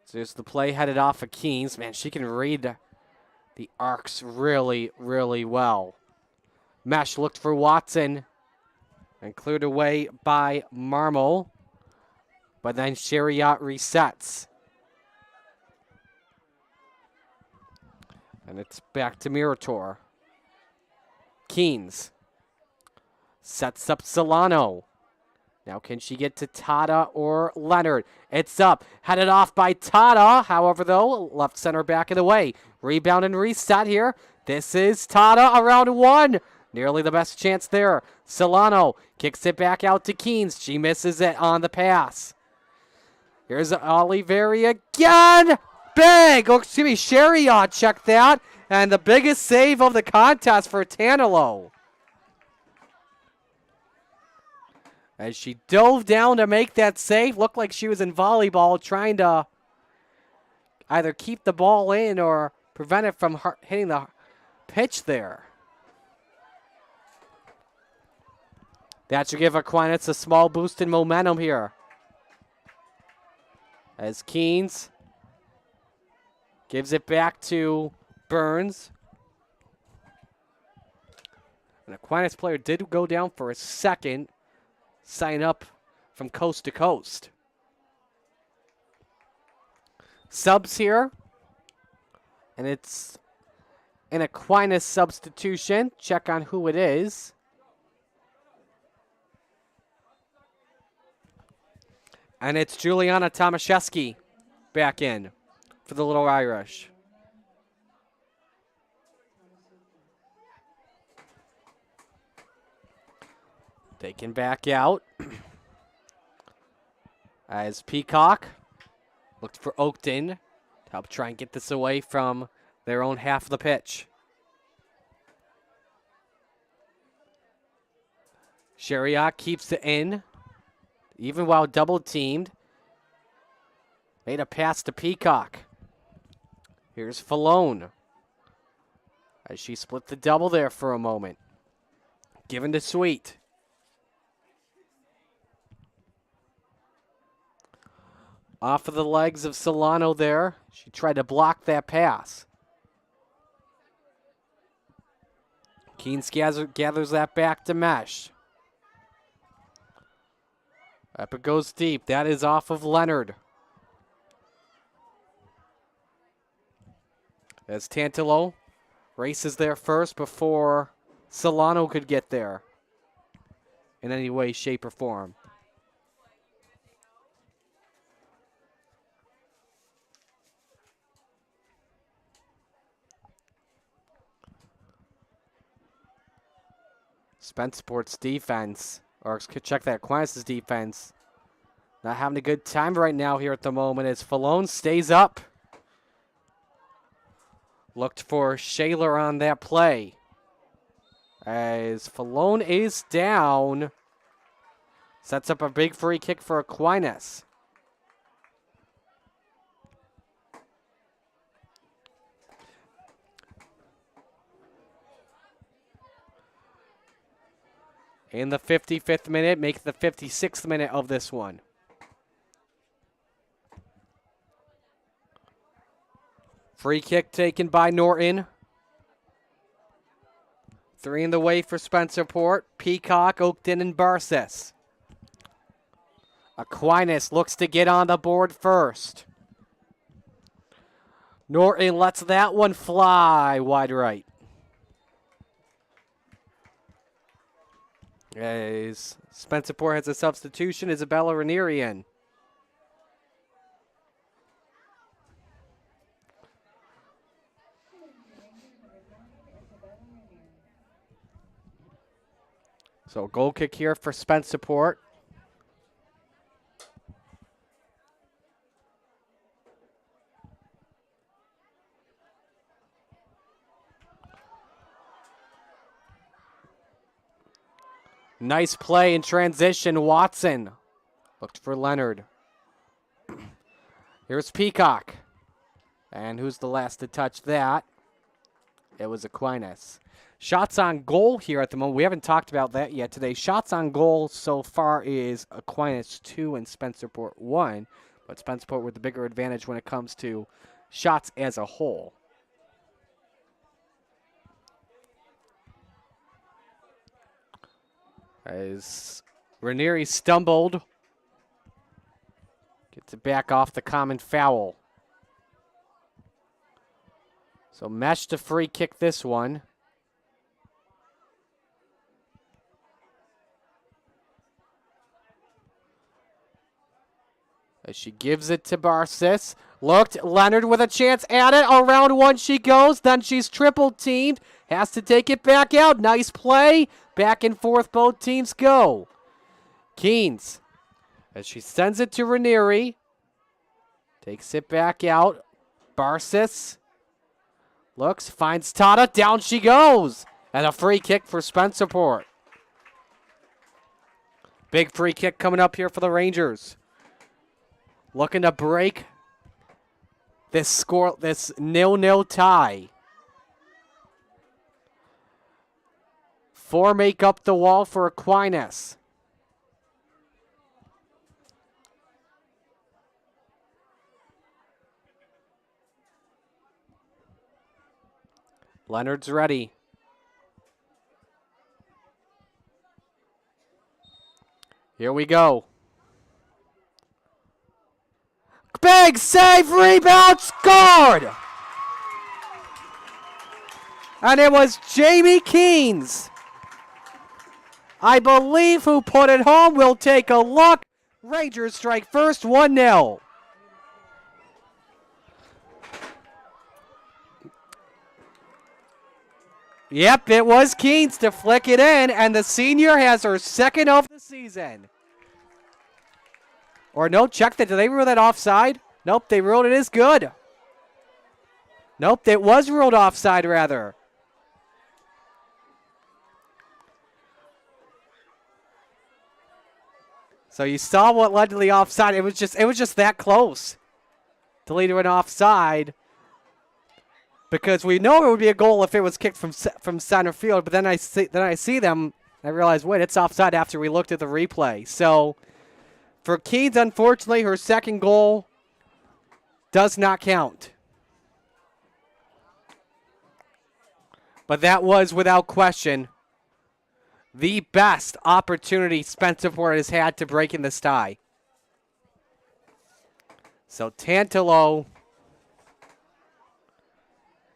So there's the play headed off of Keynes. Man, she can read the arcs really, really well. Mesh looked for Watson and cleared away by Marmol. But then Shariat resets. And it's back to Mirator. Keynes sets up Solano. Now can she get to Tada or Leonard? It's up. Headed off by Tada. However, though, left center back of the way. Rebound and reset here. This is Tada around 1. Nearly the best chance there. Solano kicks it back out to Keynes. She misses it on the pass. Here's Oliveri again. Big. Oh, excuse me. Shariat checked that. And the biggest save of the contest for Tantalo. As she dove down to make that save, looked like she was in volleyball trying to either keep the ball in or prevent it from hitting the pitch there. That should give Aquinas a small boost in momentum here. As Keynes gives it back to Burns. An Aquinas player did go down for a second. Sign up from coast to coast. Subs here. And it's an Aquinas substitution. Check on who it is. And it's Juliana Tomaszewski back in for the Little Irish. Taken back out as Peacock looked for Oakton to help try and get this away from their own half of the pitch. Shariat keeps it in, even while double teamed. Made a pass to Peacock. Here's Falone. As she split the double there for a moment. Given to Sweet. Off of the legs of Solano there. She tried to block that pass. Keynes gathers that back to Mesh. Up it goes deep. That is off of Leonard. As Tantalo races there first before Solano could get there in any way, shape, or form. Spencerport's defense, or check that, Aquinas' defense, not having a good time right now here at the moment as Falone stays up. Looked for Shaler on that play. As Falone is down, sets up a big free kick for Aquinas. In the 55th minute, make the 56th minute of this one. Free kick taken by Norton. 3 in the way for Spencerport, Peacock, Oakton, and Barces. Aquinas looks to get on the board first. Norton lets that one fly wide right. As Spencerport has a substitution, Isabella Ranieri in. So goal kick here for Spencerport. Nice play in transition. Watson looked for Leonard. Here's Peacock. And who's the last to touch that? It was Aquinas. Shots on goal here at the moment. We haven't talked about that yet today. Shots on goal so far is Aquinas 2 and Spencerport 1. But Spencerport with the bigger advantage when it comes to shots as a whole. As Ranieri stumbled. Gets it back off the common foul. So Mesh to free kick this one. As she gives it to Barces. Looked, Leonard with a chance at it. Around one she goes. Then she's triple teamed. Has to take it back out. Nice play. Back and forth both teams go. Keynes, as she sends it to Ranieri. Takes it back out. Barces. Looks, finds Tata. Down she goes. And a free kick for Spencerport. Big free kick coming up here for the Rangers. Looking to break this 0-0 tie. 4 make up the wall for Aquinas. Leonard's ready. Here we go. Big save, rebound, scored! And it was Jamie Keynes, I believe, who put it home. We'll take a look. Rangers strike first, 1-0. Yep, it was Keynes to flick it in, and the senior has her second of the season. Or no, check that. Did they rule that offside? Nope, they ruled it as good. Nope, it was ruled offside, rather. So you saw what led to the offside. It was just that close to lead to an offside. because we know it would be a goal if it was kicked from center field. But then I see them. I realize, wait, it's offside after we looked at the replay. So for Keens, unfortunately, her second goal does not count. But that was, without question, the best opportunity Spencerpoprt has had to break in this tie. So Tantalo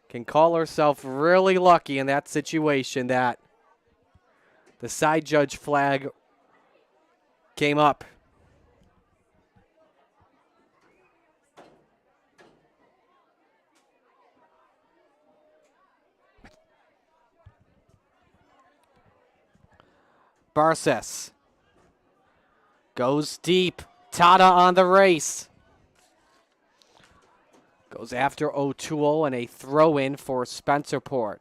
can call herself really lucky in that situation that the side judge flag came up. Barces goes deep. Tata on the race. Goes after O'Toole and a throw-in for Spencerpoprt.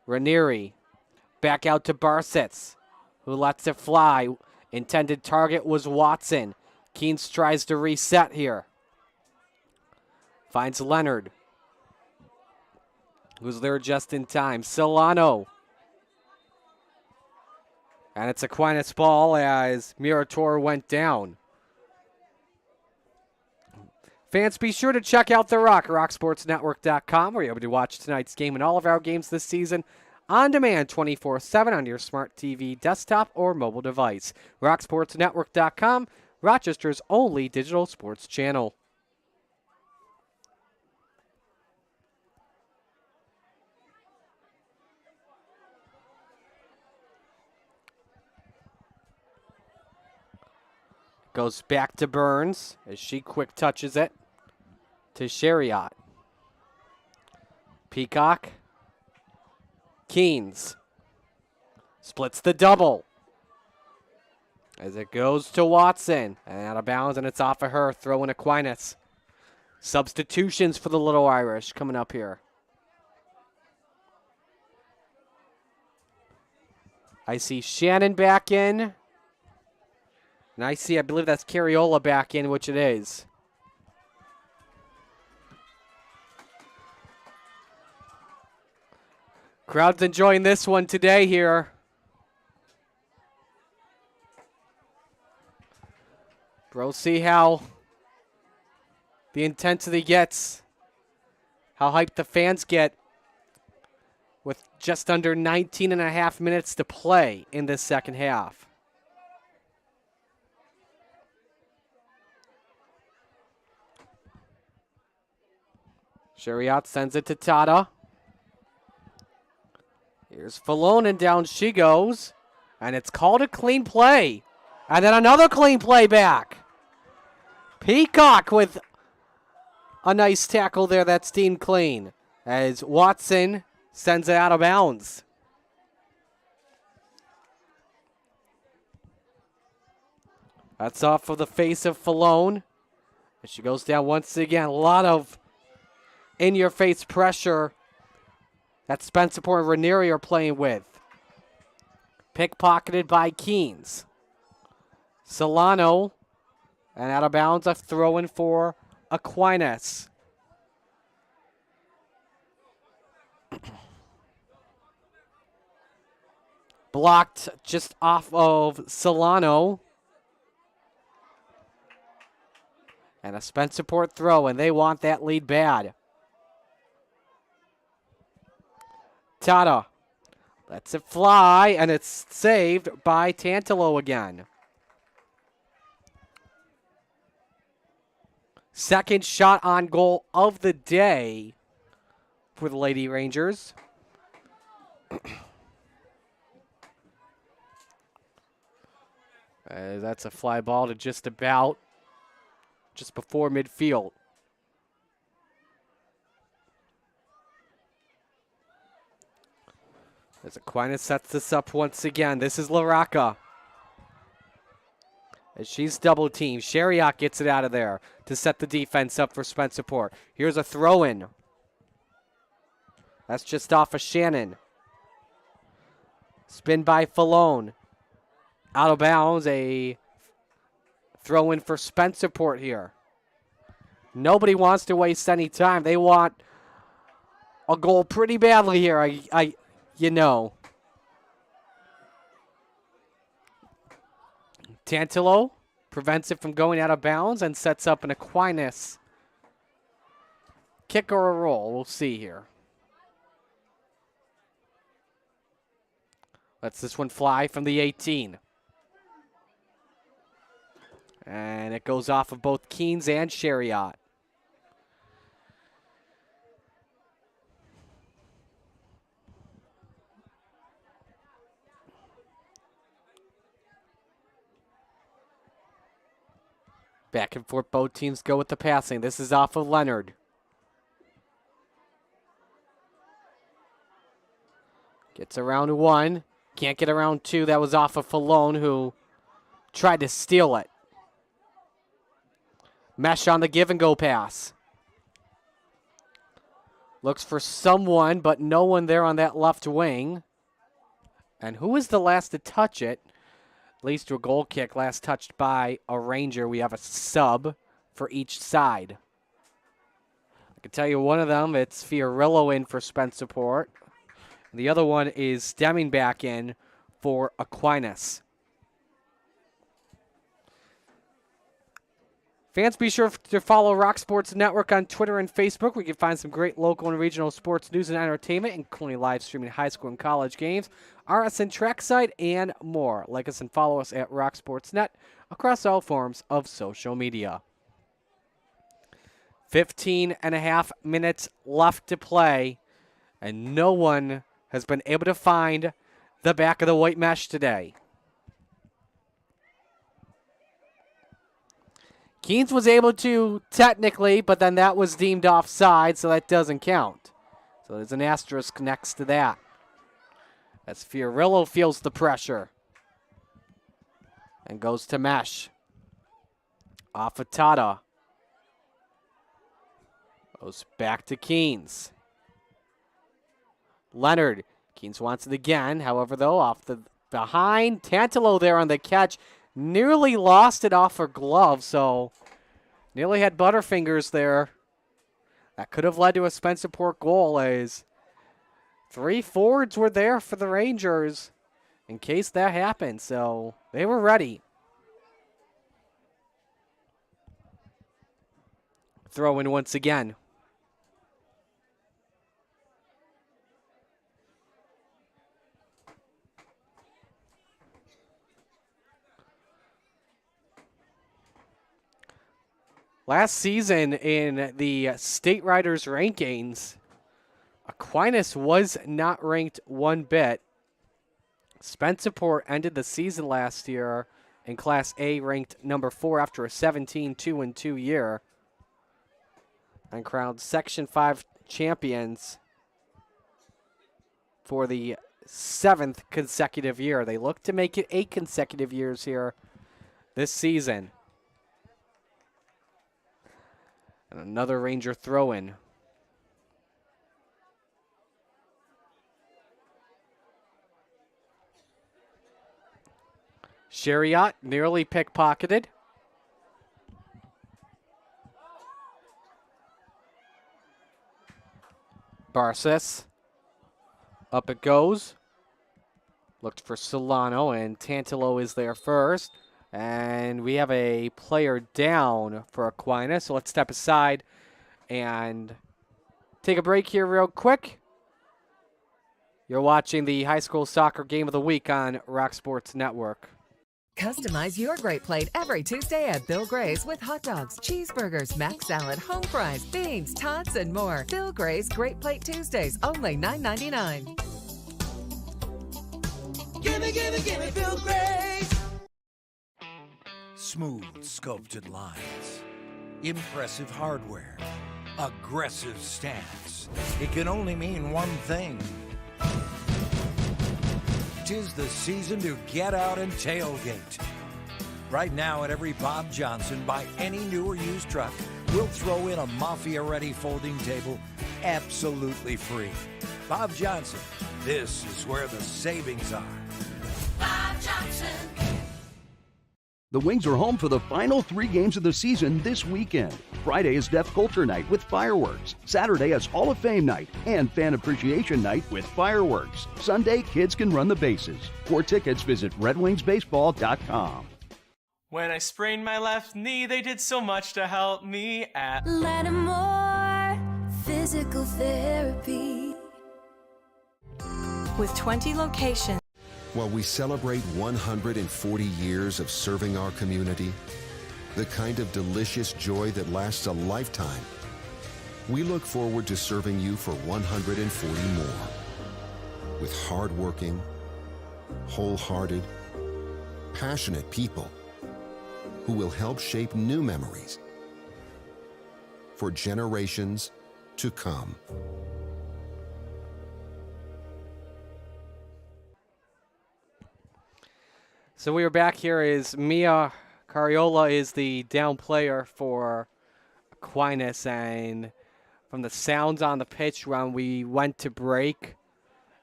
Ranieri back out to Barces, who lets it fly. Intended target was Watson. Keens tries to reset here. Finds Leonard, who's there just in time. Solano. And it's Aquinas' ball as Murator went down. Fans, be sure to check out The Rock, rocksportsnetwork.com, where you'll be able to watch tonight's game and all of our games this season on demand 24/7 on your smart TV, desktop, or mobile device. rocksportsnetwork.com, Rochester's only digital sports channel. Goes back to Burns as she quick touches it to Chariot. Peacock. Keens splits the double as it goes to Watson and out of bounds, and it's off of her. Throwing Aquinas. Substitutions for the Little Irish coming up here. I see Shannon back in. And I believe that's Carriola back in, which it is. Crowd's enjoying this one today here. We'll see how the intensity gets, how hyped the fans get with just under 19 and a half minutes to play in this second half. Chariot sends it to Tata. Here's Falone, and down she goes. And it's called a clean play. And then another clean play back. Peacock with a nice tackle there that's deemed clean, as Watson sends it out of bounds. That's off of the face of Falone. As she goes down once again. A lot of in-your-face pressure that Spencerpoprt and Ranieri are playing with. Pickpocketed by Keens. Solano, and out of bounds, a throw-in for Aquinas. Blocked just off of Solano. And a Spencerpoprt throw, and they want that lead bad. Tata lets it fly, and it's saved by Tantalo again. Second shot on goal of the day for the Lady Rangers. That's a fly ball to just before midfield. As Aquinas sets this up once again. This is LaRocca. As she's double teamed. Chariot gets it out of there to set the defense up for Spencerpoprt. Here's a throw-in. That's just off of Shannon. Spin by Falone. Out of bounds. A throw-in for Spencerpoprt here. Nobody wants to waste any time. They want a goal pretty badly here, you know. Tantalo prevents it from going out of bounds and sets up an Aquinas kick or a roll. We'll see here. Lets this one fly from the 18. And it goes off of both Keynes and Chariot. Back and forth, both teams go with the passing. This is off of Leonard. Gets around one. Can't get around two. That was off of Falone, who tried to steal it. Mesh on the give and go pass. Looks for someone, but no one there on that left wing. And who was the last to touch it? Leads to a goal kick, last touched by a Ranger. We have a sub for each side. I can tell you one of them, it's Fiorillo in for Spencerpoprt. The other one is Deming back in for Aquinas. Fans, be sure to follow Rock Sports Network on Twitter and Facebook, where you can find some great local and regional sports news and entertainment, including live streaming high school and college games, RSN Trackside, and more. Like us and follow us at Rock Sports Net across all forms of social media. 15 and a half minutes left to play, and no one has been able to find the back of the white mesh today. Keynes was able to technically, but then that was deemed offside, so that doesn't count. So there's an asterisk next to that. As Fiorillo feels the pressure. And goes to Mesh. Off of Tata. Goes back to Keynes. Leonard. Keynes wants it again. However, though, off the behind. Tantalo there on the catch. Nearly lost it off her glove, so nearly had Butterfingers there. That could have led to a Spencerpoprt goal, as 3 forwards were there for the Rangers in case that happened, so they were ready. Throw in once again. Last season in the State Riders rankings, Aquinas was not ranked one bit. Spencerpoprt ended the season last year in Class A ranked number 4 after a 17-2-2 year, and crowned Section 5 champions for the 7th consecutive year. They look to make it 8 consecutive years here this season. And another Ranger throw-in. Chariot nearly pickpocketed. Barces. Up it goes. Looked for Solano, and Tantalo is there first. And we have a player down for Aquinas, so let's step aside and take a break here real quick. You're watching the high school soccer game of the week on Rock Sports Network. Customize your great plate every Tuesday at Bill Gray's with hot dogs, cheeseburgers, mac salad, home fries, beans, tots, and more. Bill Gray's Great Plate Tuesdays, only $9.99. Gimme, gimme, gimme, Bill Gray's. Smooth sculpted lines, impressive hardware, aggressive stance. It can only mean one thing. 'Tis the season to get out and tailgate. Right now at every Bob Johnson, buy any new or used truck, we'll throw in a Mafia-ready folding table absolutely free. Bob Johnson, this is where the savings are. Bob Johnson. The Wings are home for the final 3 games of the season this weekend. Friday is Deaf Culture Night with fireworks. Saturday is Hall of Fame Night and Fan Appreciation Night with fireworks. Sunday, kids can run the bases. For tickets, visit redwingsbaseball.com. When I sprained my left knee, they did so much to help me at Lattimore Physical Therapy. With 20 locations. While we celebrate 140 years of serving our community, the kind of delicious joy that lasts a lifetime, we look forward to serving you for 140 more. With hardworking, wholehearted, passionate people who will help shape new memories for generations to come. So we are back here. Is Mia Cariola is the down player for Aquinas, and from the sounds on the pitch when we went to break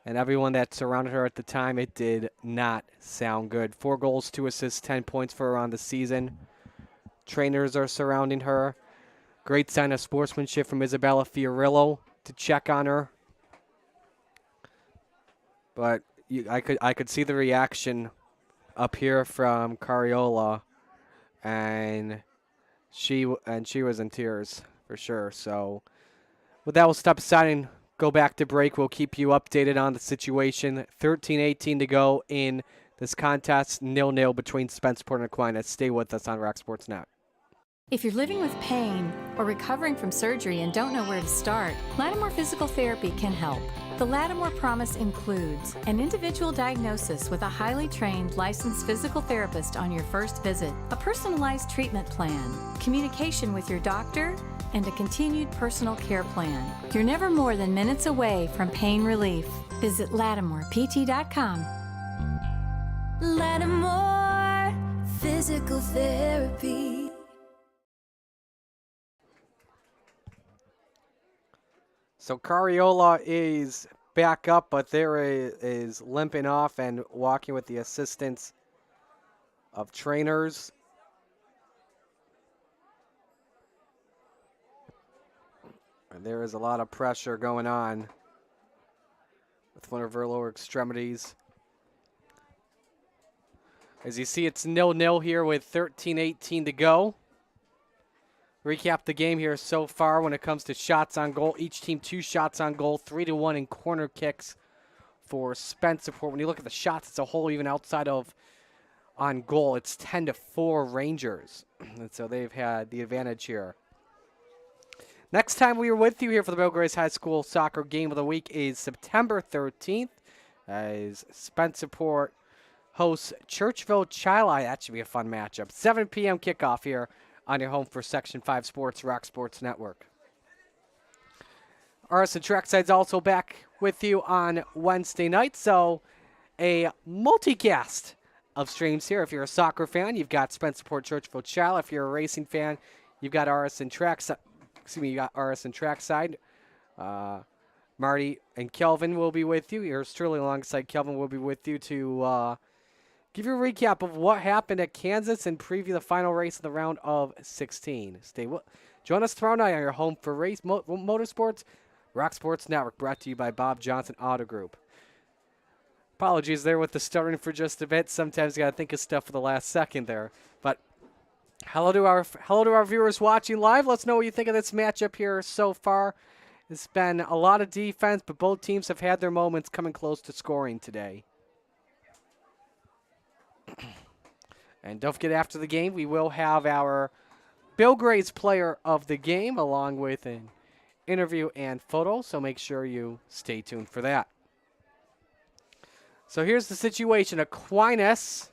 and everyone that surrounded her at the time, it did not sound good. 4 goals, 2 assists, 10 points for her on the season. Trainers are surrounding her. Great sign of sportsmanship from Isabella Fiorillo to check on her. But I could see the reaction up here from Cariola, and she was in tears for sure. So with that, we'll step aside and go back to break. We'll keep you updated on the situation. 13-18 to go in this contest. 0-0 between Spencerpoprt and Aquinas. Stay with us on Rock Sports Net. If you're living with pain or recovering from surgery and don't know where to start, Lattimore Physical Therapy can help. The Lattimore Promise includes an individual diagnosis with a highly trained licensed physical therapist on your first visit, a personalized treatment plan, communication with your doctor, and a continued personal care plan. You're never more than minutes away from pain relief. Visit LattimorePT.com. Lattimore Physical Therapy. So Cariola is back up, but there is limping off and walking with the assistance of trainers. And there is a lot of pressure going on with one of her lower extremities. As you see, it's 0-0 here with 13-18 to go. Recap the game here so far when it comes to shots on goal. Each team 2 shots on goal, 3-1 in corner kicks for Spencerpoprt. When you look at the shots as a whole, even outside of on goal, it's 10-4 Rangers. And so they've had the advantage here. Next time we are with you here for the Bill Grace High School Soccer Game of the Week is September 13th as Spencerpoprt hosts Churchville Chili. That should be a fun matchup. 7 p.m. kickoff here on your home for Section 5 Sports, Rock Sports Network. RSN Trackside's also back with you on Wednesday night, so a multicast of streams here. If you're a soccer fan, you've got Spencerpoprt Churchville Chili. If you're a racing fan, you've got RSN Trackside. You got RSN Trackside. Marty and Kelvin will be with you. Yours truly alongside Kelvin will be with you to give you a recap of what happened at Kansas and preview the final race of the round of 16. Join us tomorrow night on your home for race motorsports, Rock Sports Network, brought to you by Bob Johnson Auto Group. Apologies there with the stuttering for just a bit. Sometimes you got to think of stuff for the last second there. But hello to our viewers watching live. Let's know what you think of this matchup here so far. It's been a lot of defense, but both teams have had their moments coming close to scoring today. And don't forget, after the game, we will have our Bill Gray's Player of the Game along with an interview and photo, so make sure you stay tuned for that. So here's the situation. Aquinas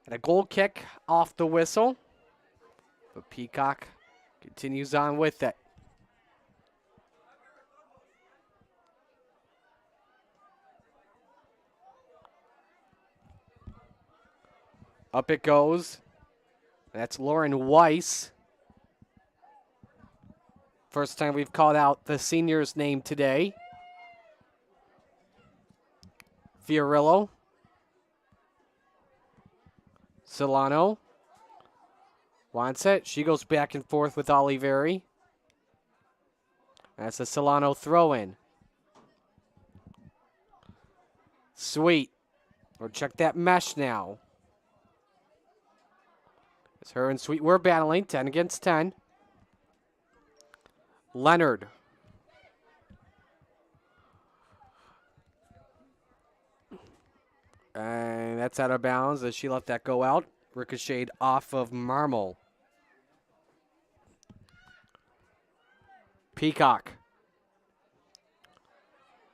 and a goal kick off the whistle, but Peacock continues on with it. Up it goes. That's Lauren Weiss. First time we've called out the senior's name today. Fiorillo. Solano wants it. She goes back and forth with Oliveri. That's a Solano throw-in. Sweet. We'll check that mesh now. It's her and Sweet. We're battling 10 against 10. Leonard. And that's out of bounds as she let that go out. Ricocheted off of Marmol. Peacock.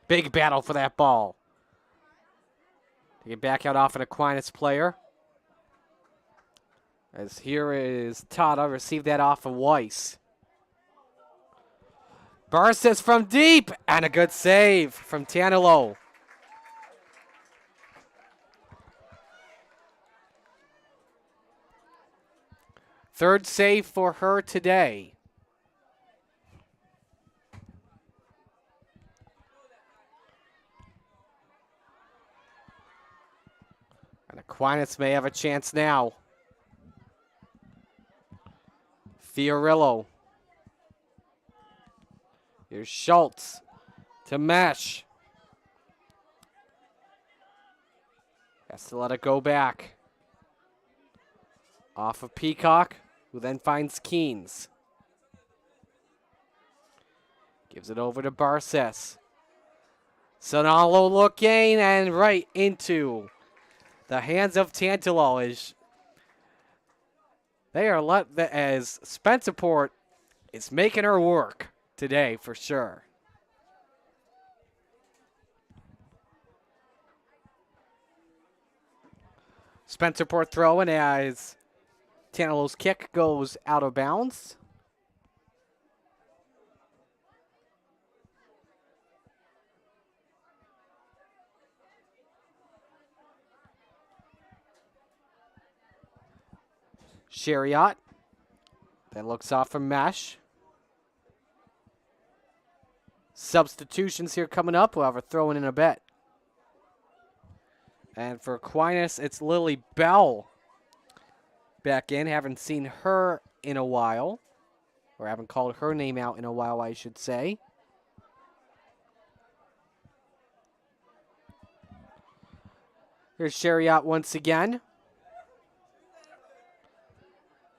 Big battle for that ball. To get back out off an Aquinas player. As here is Tata. Received that off of Weiss. Barsis from deep. And a good save from Tanilo. Third save for her today. And Aquinas may have a chance now. Fiorillo. Here's Schultz to Mesh. Has to let it go back. Off of Peacock, who then finds Keynes. Gives it over to Barces. Sonalo looking and right into the hands of Tantalo as Spencerpoprt is making her work today for sure. Spencerpoprt throwing as Tanalo's kick goes out of bounds. Chariot. Then looks off from Mesh. Substitutions here coming up. We'll have her throwing in a bet. And for Aquinas, it's Lily Bell back in. Haven't seen her in a while. Or haven't called her name out in a while, I should say. Here's Chariot once again.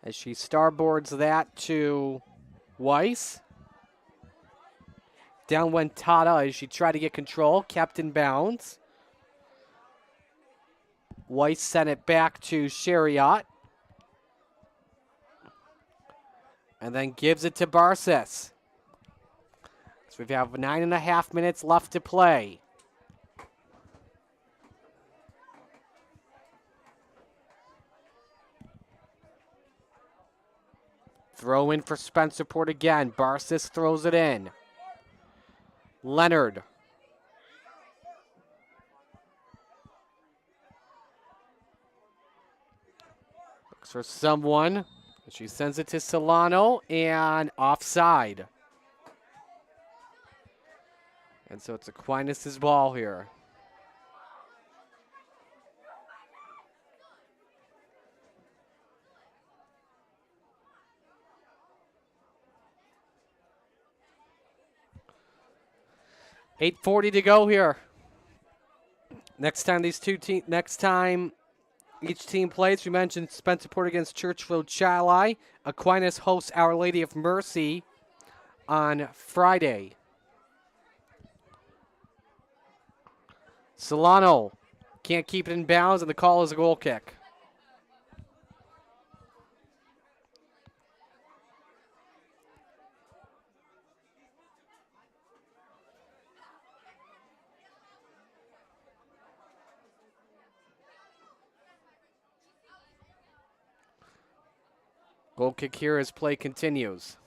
As she starboards that to Weiss. Down went Tata as she tried to get control. Kept in bounds. Weiss sent it back to Chariot. And then gives it to Barces. So we have 9.5 minutes left to play. Throw in for Spencerpoprt again. Barces throws it in. Leonard. Looks for someone. She sends it to Solano and offside. And so it's Aquinas' ball here. .8:40 to go here. Next time each team plays, we mentioned Spencerpoprt against Churchville Chili. Aquinas hosts Our Lady of Mercy on Friday. Solano can't keep it in bounds, and the call is a goal kick. Goal kick here as play continues.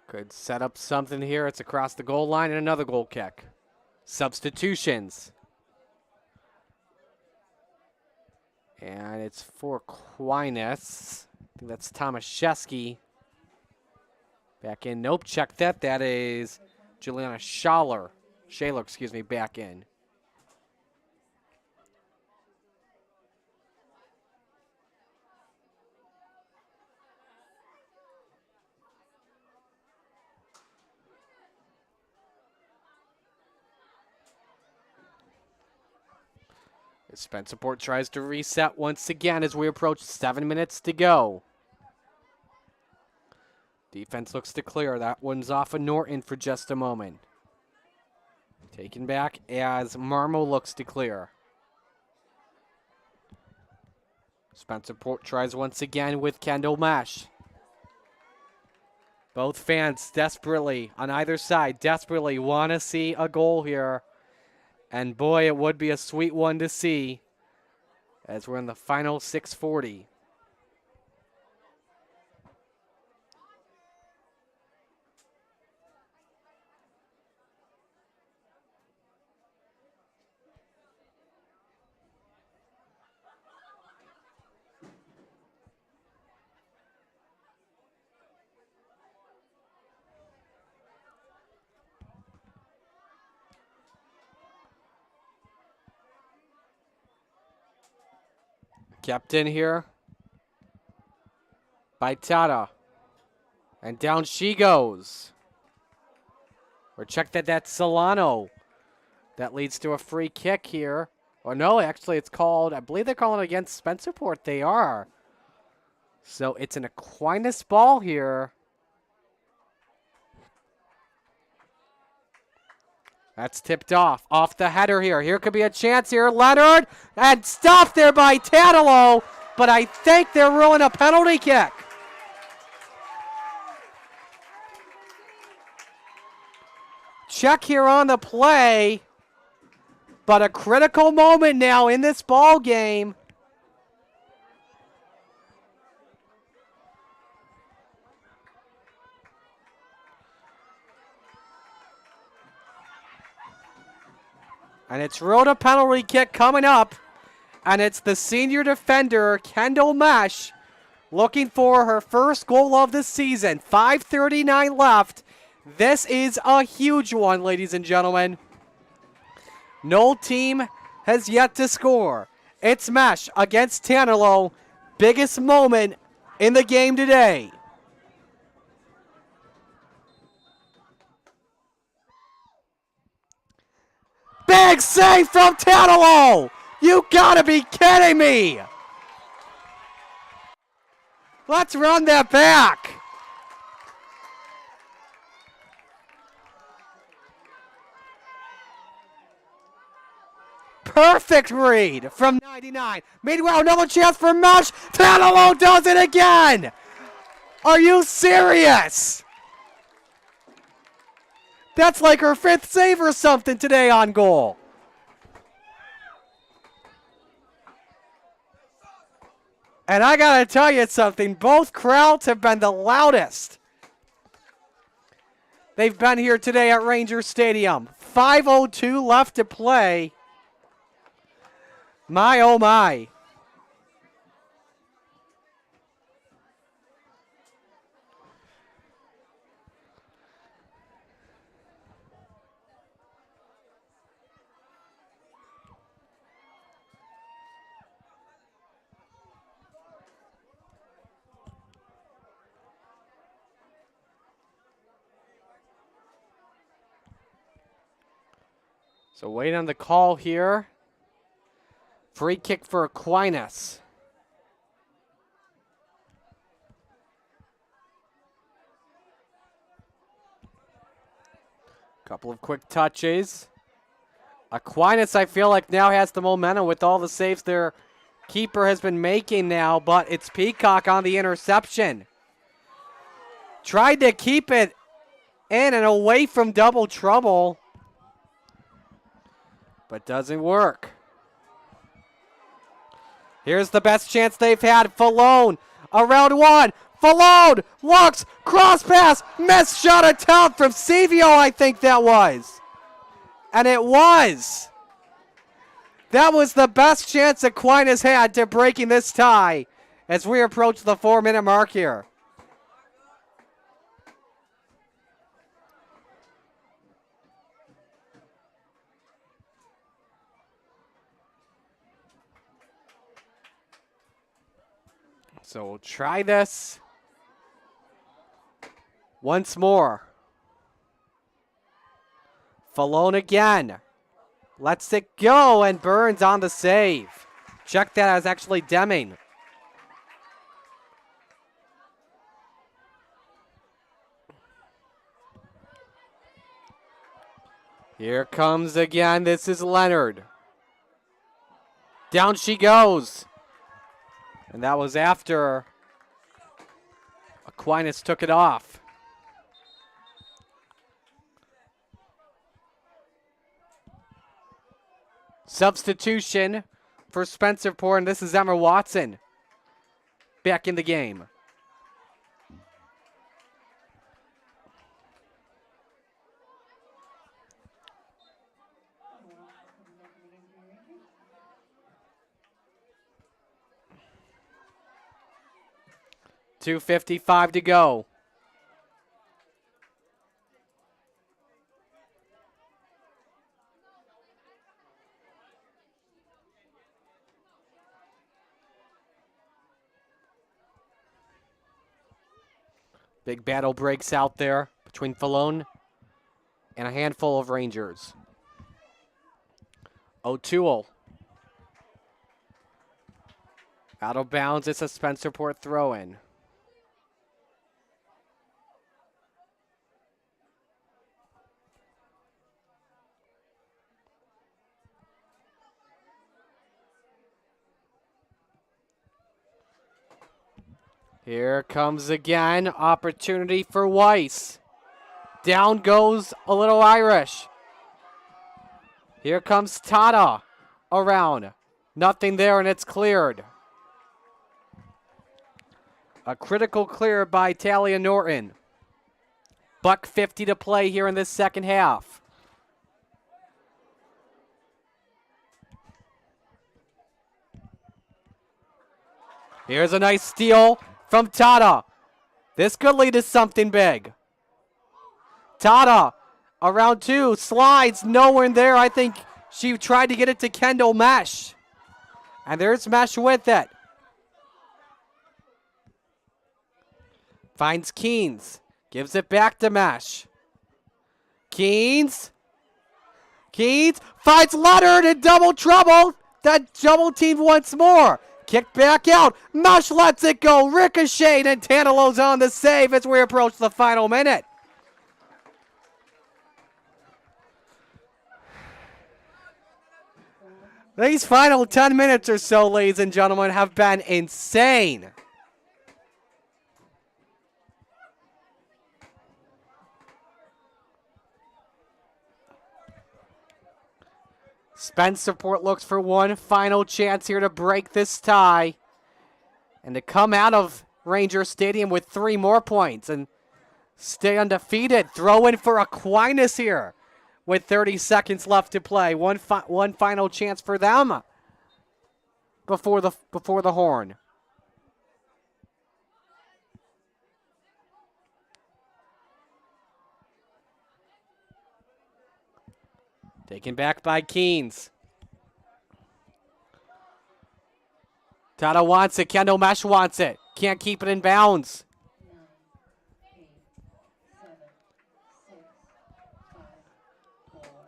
Could set up something here. It's across the goal line and another goal kick. Substitutions. And it's for Aquinas. I think that's Tomaszewski Back in. Nope, check that. That is Juliana Shaler, back in. Spencerpoprt tries to reset once again as we approach 7 minutes to go. Defense looks to clear. That one's off of Norton for just a moment. Taken back as Marmo looks to clear. Spencerpoprt tries once again with Kendall Mesh. Both fans desperately, on either side, desperately want to see a goal here. And boy, it would be a sweet one to see as we're in the final 6:40. Kept in here by Tata. And down she goes. Or check that that's Solano. That leads to a free kick here. Or no, actually it's called, I believe they're calling it against Spencerpoprt. They are. So it's an Aquinas ball here. That's tipped off the header here. Here could be a chance here. Leonard, and stopped there by Tadalo, but I think they're ruling a penalty kick. Check here on the play, but a critical moment now in this ball game. And it's ruled a penalty kick coming up. And it's the senior defender, Kendall Mesh, looking for her first goal of the season. 5:39 left. This is a huge one, ladies and gentlemen. No team has yet to score. It's Mesh against Tannerlow. Biggest moment in the game today. Big save from Tannerlow! You gotta be kidding me! Let's run that back. Perfect read from 99. Meanwhile, another chance for Mesh. Tannerlow does it again! Are you serious? That's like her 5th save or something today on goal. And I gotta tell you something, both crowds have been the loudest they've been here today at Ranger Stadium. 5:02 left to play. My, oh my. So wait on the call here. Free kick for Aquinas. Couple of quick touches. Aquinas, I feel like, now has the momentum with all the saves their keeper has been making now, but it's Peacock on the interception. Tried to keep it in and away from double trouble, but doesn't work. Here's the best chance they've had. Falone around one. Falone looks, cross pass, missed shot attempt from Savio, I think that was. And it was. That was the best chance Aquinas had to breaking this tie as we approach the 4-minute mark here. So we'll try this once more. Falone again. Lets it go, and Burns on the save. Check that, as actually Deming. Here comes again. This is Leonard. Down she goes. And that was after Aquinas took it off. Substitution for Spencerpoprt, and this is Emma Watson back in the game. .255 to go. Big battle breaks out there between Falone and a handful of Rangers. O'Toole. Out of bounds, it's a Spencerpoprt throw-in. Here comes again, opportunity for Weiss. Down goes a little Irish. Here comes Tata around. Nothing there, and it's cleared. A critical clear by Talia Norton. $1.50 to play here in this second half. Here's a nice steal from Tata. This could lead to something big. Tata, around two, slides, nowhere in there. I think she tried to get it to Kendall Mesh. And there's Mesh with it. Finds Keynes, gives it back to Mesh. Keynes finds Leonard in double trouble. That double team once more. Kicked back out. Mesh lets it go. Ricocheted, and Tantelo's on the save as we approach the final minute. These final 10 minutes or so, ladies and gentlemen, have been insane. Spencerpoprt looks for one final chance here to break this tie and to come out of Ranger Stadium with 3 more points and stay undefeated. Throw in for Aquinas here with 30 seconds left to play. One final chance for them before the horn. Taken back by Keynes. Tata wants it. Kendall Mesh wants it. Can't keep it in bounds.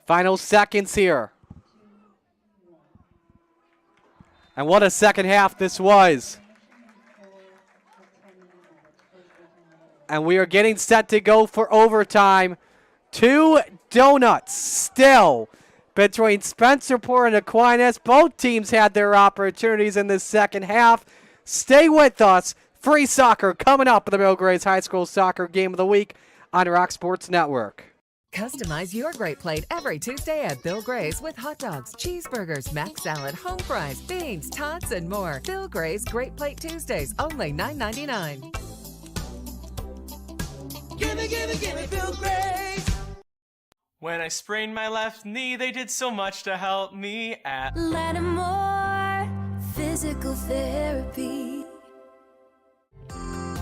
Final seconds here. And what a second half this was. And we are getting set to go for overtime. 2 donuts still between Spencerpoprt and Aquinas. Both teams had their opportunities in this second half. Stay with us. Free soccer coming up in the Bill Gray's High School Soccer Game of the Week on Rock Sports Network. Customize your great plate every Tuesday at Bill Gray's with hot dogs, cheeseburgers, mac salad, home fries, beans, tots, and more. Bill Gray's Great Plate Tuesdays, only $9.99. Gimme, Bill Gray's. When I sprained my left knee, they did so much to help me at Lattimore Physical Therapy.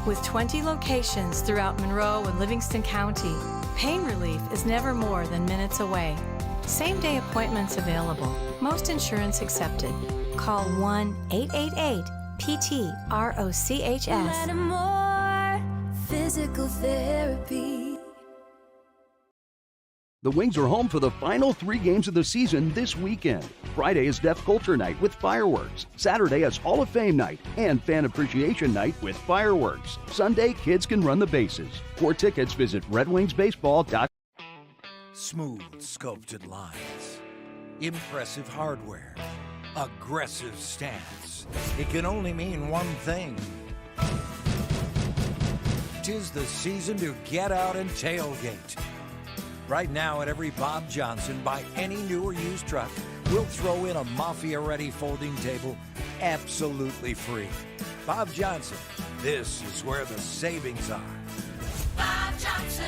With 20 locations throughout Monroe and Livingston County, pain relief is never more than minutes away. Same-day appointments available. Most insurance accepted. Call PTROCHS. Lattimore Physical Therapy. The Wings are home for the final 3 games of the season this weekend. Friday is Deaf Culture Night with fireworks. Saturday is Hall of Fame Night and Fan Appreciation Night with fireworks. Sunday, kids can run the bases. For tickets, visit redwingsbaseball.com. Smooth sculpted lines, impressive hardware, aggressive stance. It can only mean one thing. 'Tis the season to get out and tailgate. Right now at every Bob Johnson, buy any new or used truck, we'll throw in a Mafia-ready folding table absolutely free. Bob Johnson, this is where the savings are. Bob Johnson.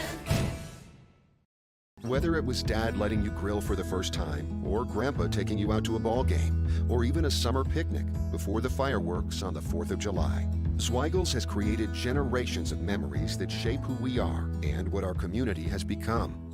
Whether it was Dad letting you grill for the first time, or Grandpa taking you out to a ball game, or even a summer picnic before the fireworks on the 4th of July, Zweigles has created generations of memories that shape who we are and what our community has become.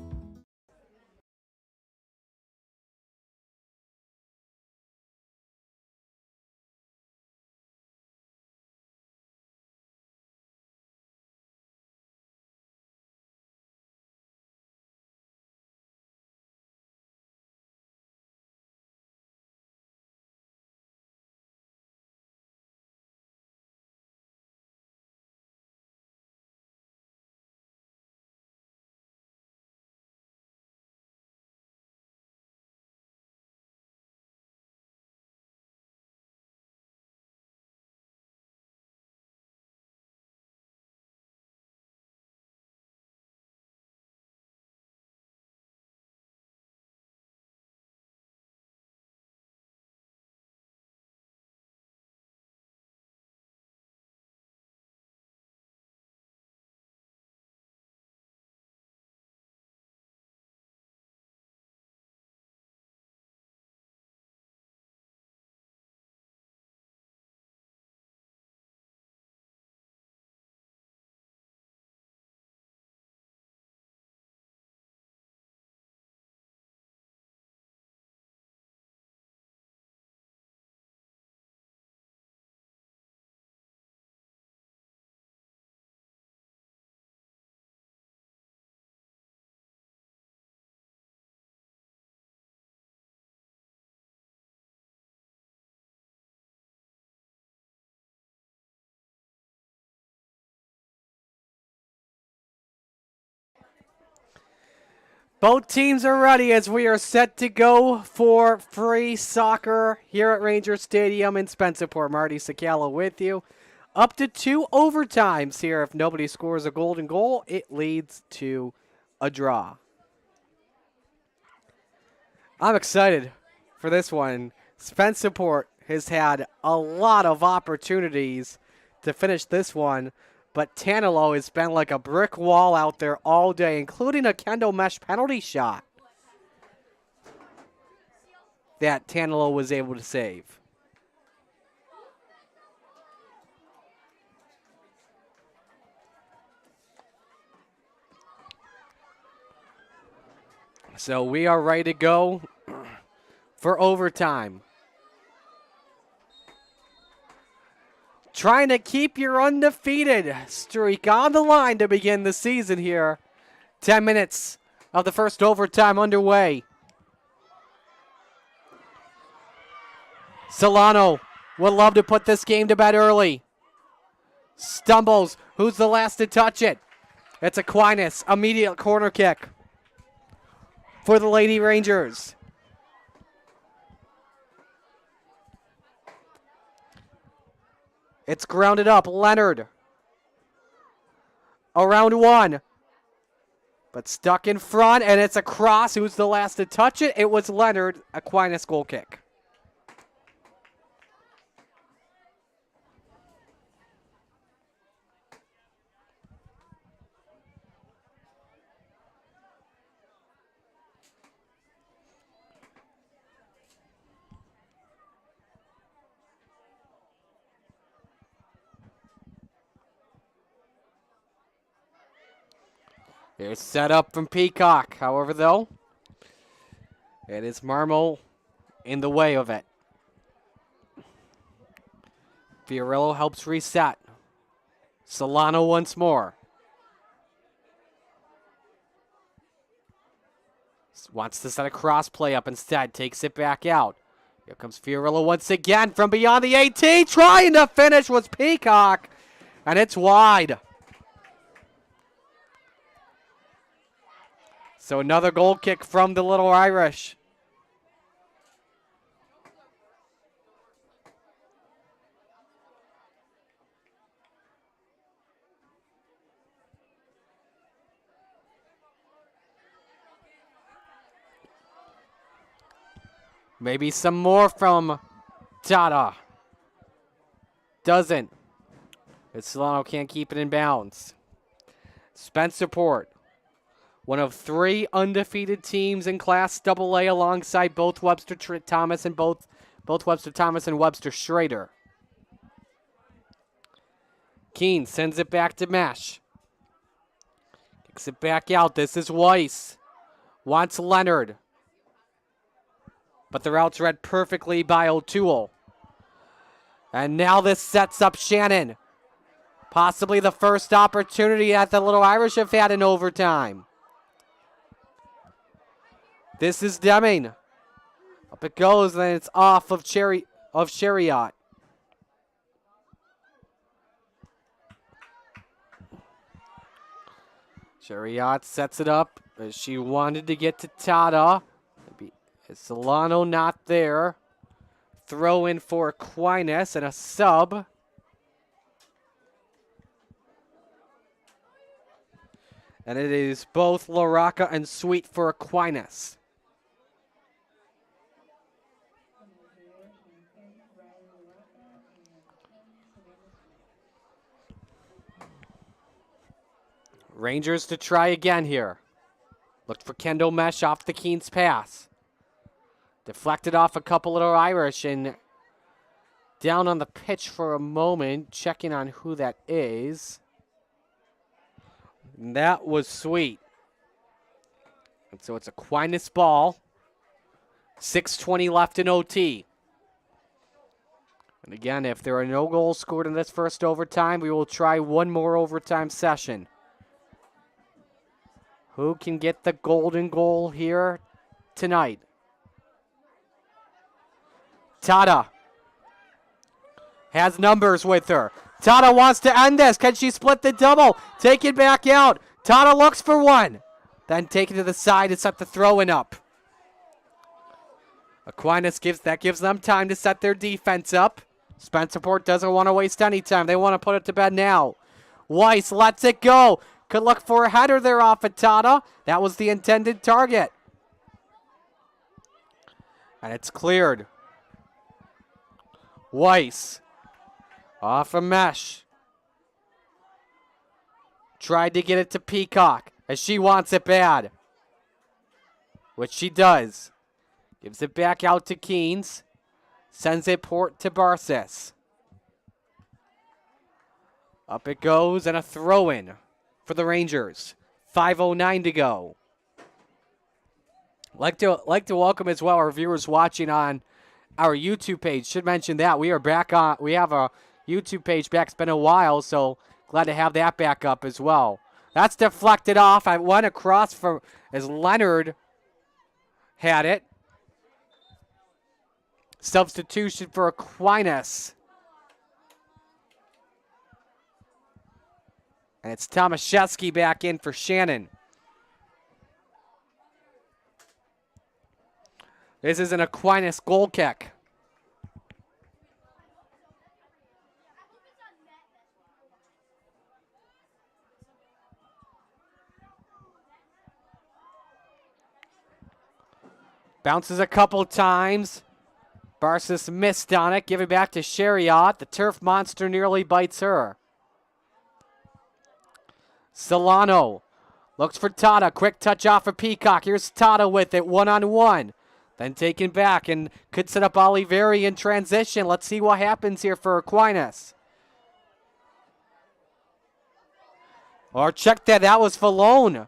Both teams are ready as we are set to go for free soccer here at Ranger Stadium in Spencerpoprt. Marty Sakala with you. Up to 2 overtimes here. If nobody scores a golden goal, it leads to a draw. I'm excited for this one. Spencerpoprt has had a lot of opportunities to finish this one, but Tanilo has been like a brick wall out there all day, including a Kendall Mesh penalty shot that Tanilo was able to save. So we are ready to go for overtime. Trying to keep your undefeated streak on the line to begin the season here. 10 minutes of the first overtime underway. Solano would love to put this game to bed early. Stumbles. Who's the last to touch it? It's Aquinas. Immediate corner kick for the Lady Rangers. It's grounded up. Leonard. Around 1. But stuck in front, and it's a cross. Who's the last to touch it? It was Leonard. Aquinas goal kick. Here's set up from Peacock. However, though, it is Marmo in the way of it. Fiorillo helps reset. Solano once more. Wants to set a cross play up instead. Takes it back out. Here comes Fiorillo once again from beyond the 18. Trying to finish was Peacock. And it's wide. So another goal kick from the Little Irish. Maybe some more from Tata. Doesn't. Solano can't keep it in bounds. Spencerpoprt, one of 3 undefeated teams in Class AA alongside both Webster Thomas and both Webster Thomas and Webster Schrader. Keene sends it back to Mesh. Kicks it back out. This is Weiss. Wants Leonard. But the route's read perfectly by O'Toole. And now this sets up Shannon. Possibly the first opportunity that the Little Irish have had in overtime. This is Deming. Up it goes, and it's off of Chariot. Chariot sets it up as she wanted to get to Tata. Solano not there. Throw in for Aquinas and a sub. And it is both LaRocca and Sweet for Aquinas. Rangers to try again here. Looked for Kendall Mesh off the Keene's pass. Deflected off a couple Little Irish and down on the pitch for a moment, checking on who that is. And that was Sweet. And so it's Aquinas ball. 6:20 left in OT. And again, if there are no goals scored in this first overtime, we will try one more overtime session. Who can get the golden goal here tonight? Tata has numbers with her. Tata wants to end this. Can she split the double? Take it back out. Tata looks for one. Then take it to the side and set the throw-in up. Aquinas gives them time to set their defense up. Spencerpoprt doesn't want to waste any time. They want to put it to bed now. Weiss lets it go. Could look for a header there off of Tata. That was the intended target. And it's cleared. Weiss off a Mesh. Tried to get it to Peacock as she wants it bad. Which she does. Gives it back out to Keynes. Sends it port to Barces. Up it goes and a throw-in for the Rangers. 5:09 to go. Like to welcome as well our viewers watching on our YouTube page. Should mention that we are back on. We have a YouTube page back. It's been a while, so glad to have that back up as well. That's deflected off. I went across for as Leonard had it. Substitution for Aquinas. And it's Tomaszewski back in for Shannon. This is an Aquinas goal kick. Bounces a couple times. Barces missed on it. Give it back to Chariot. The turf monster nearly bites her. Solano looks for Tata. Quick touch off of Peacock. Here's Tata with it, one-on-one. Then taken back and could set up Oliveri in transition. Let's see what happens here for Aquinas. Or check that. That was Falone.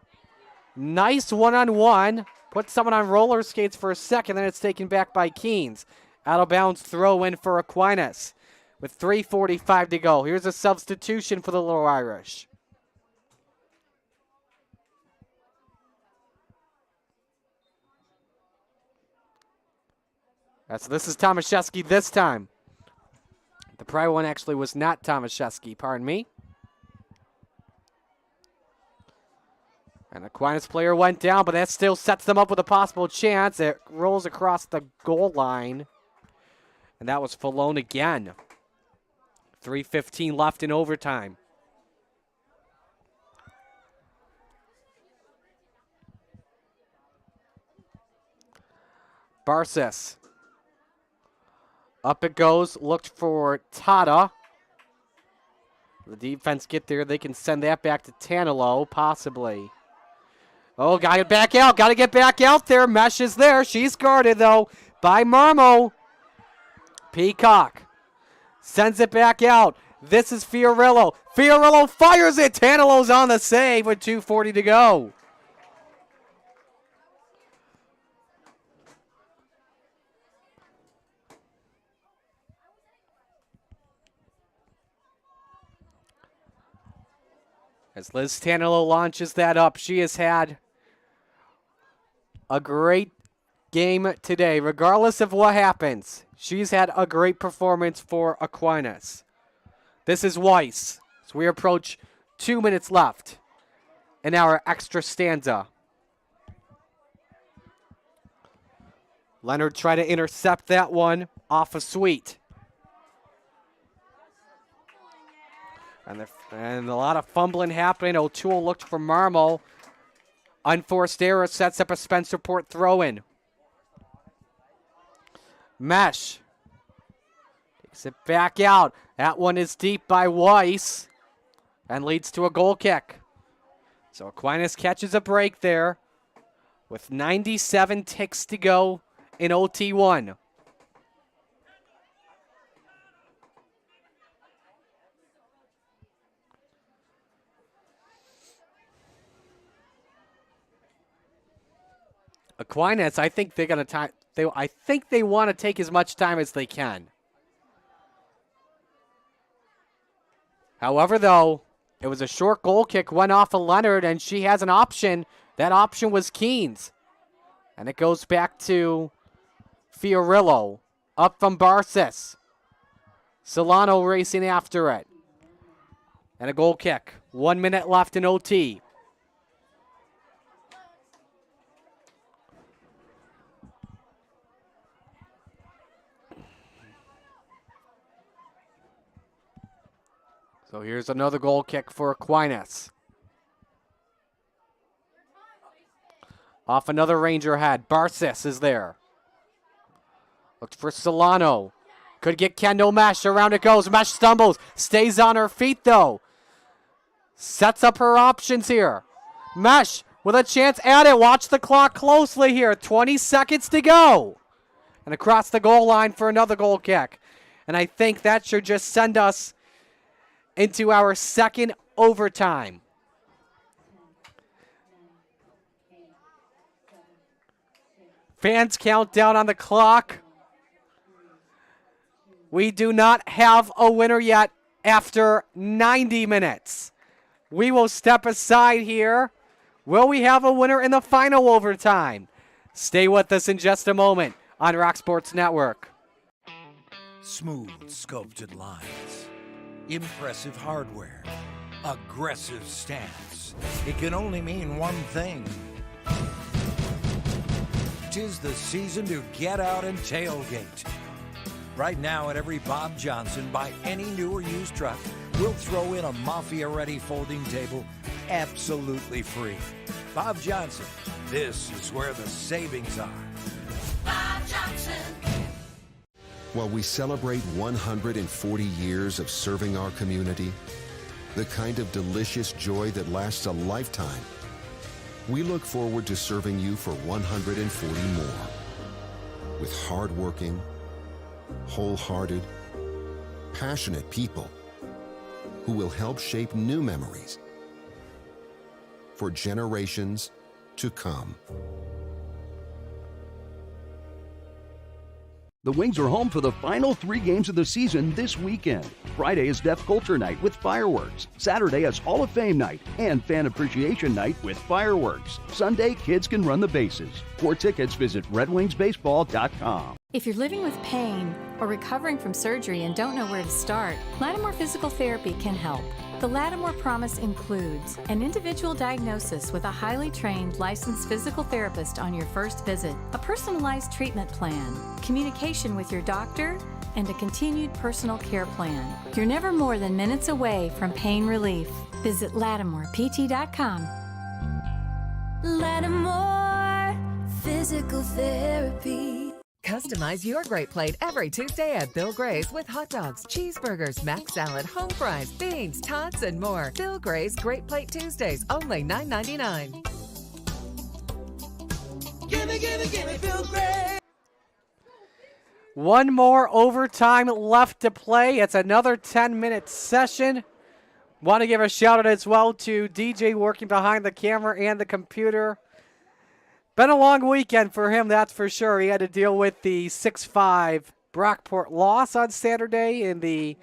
Nice one-on-one. Put someone on roller skates for a second, then it's taken back by Keynes. Out of bounds throw in for Aquinas. with 3:45 to go. Here's a substitution for the Little Irish. This is Tomaszewski this time. The prior one actually was not Tomaszewski, pardon me. And Aquinas player went down, but that still sets them up with a possible chance. It rolls across the goal line. And that was Falone again. 3:15 left in overtime. Barsis. Up it goes. Looked for Tata. The defense get there. They can send that back to Tanilo, possibly. Oh, got to get back out. Got to get back out there. Mesh is there. She's guarded, though, by Marmo. Peacock sends it back out. This is Fiorillo. Fiorillo fires it. Tanilo's on the save with 2:40 to go. As Liz Tanilo launches that up, she has had a great game today. Regardless of what happens, she's had a great performance for Aquinas. This is Weiss. So we approach 2 minutes left in our extra stanza. Leonard tried to intercept that one off of Sweet. And a lot of fumbling happening. O'Toole looked for Marmo. Unforced error sets up a Spencerpoprt throw-in. Mesh takes it back out. That one is deep by Weiss and leads to a goal kick. So Aquinas catches a break there with 97 ticks to go in OT1. Aquinas, I think they're gonna I think they want to take as much time as they can. However, though, it was a short goal kick, went off of Leonard, and she has an option. That option was Keynes. And it goes back to Fiorillo. Up from Barsis. Solano racing after it. And a goal kick. 1 minute left in OT. So here's another goal kick for Aquinas. Off another Ranger head. Barsis is there. Looked for Solano. Could get Kendall Mesh. Around it goes. Mesh stumbles. Stays on her feet, though. Sets up her options here. Mesh with a chance at it. Watch the clock closely here. 20 seconds to go. And across the goal line for another goal kick. And I think that should just send us into our second overtime. Fans count down on the clock. We do not have a winner yet after 90 minutes. We will step aside here. Will we have a winner in the final overtime? Stay with us in just a moment on Rock Sports Network. Smooth sculpted lines. Impressive hardware, aggressive stance. It can only mean one thing. 'Tis the season to get out and tailgate. Right now at every Bob Johnson, buy any new or used truck, we'll throw in a Mafia-ready folding table absolutely free. Bob Johnson, this is where the savings are. Bob Johnson. While we celebrate 140 years of serving our community, the kind of delicious joy that lasts a lifetime, we look forward to serving you for 140 more. With hardworking, wholehearted, passionate people who will help shape new memories for generations to come. The Wings are home for the final 3 games of the season this weekend. Friday is Deaf Culture Night with fireworks. Saturday is Hall of Fame Night and Fan Appreciation Night with fireworks. Sunday, kids can run the bases. For tickets, visit redwingsbaseball.com. If you're living with pain or recovering from surgery and don't know where to start, Lattimore Physical Therapy can help. The Lattimore Promise includes an individual diagnosis with a highly trained licensed physical therapist on your first visit, a personalized treatment plan, communication with your doctor, and a continued personal care plan. You're never more than minutes away from pain relief. Visit LattimorePT.com. Lattimore Physical Therapy. Customize your great plate every Tuesday at Bill Gray's with hot dogs, cheeseburgers, mac salad, home fries, beans, tots, and more. Bill Gray's Great Plate Tuesdays, only $9.99. Gimme, Bill Gray. One more overtime left to play. It's another 10-minute session. Want to give a shout out as well to DJ working behind the camera and the computer. Been a long weekend for him, that's for sure. He had to deal with the 6-5 Brockport loss on Saturday in the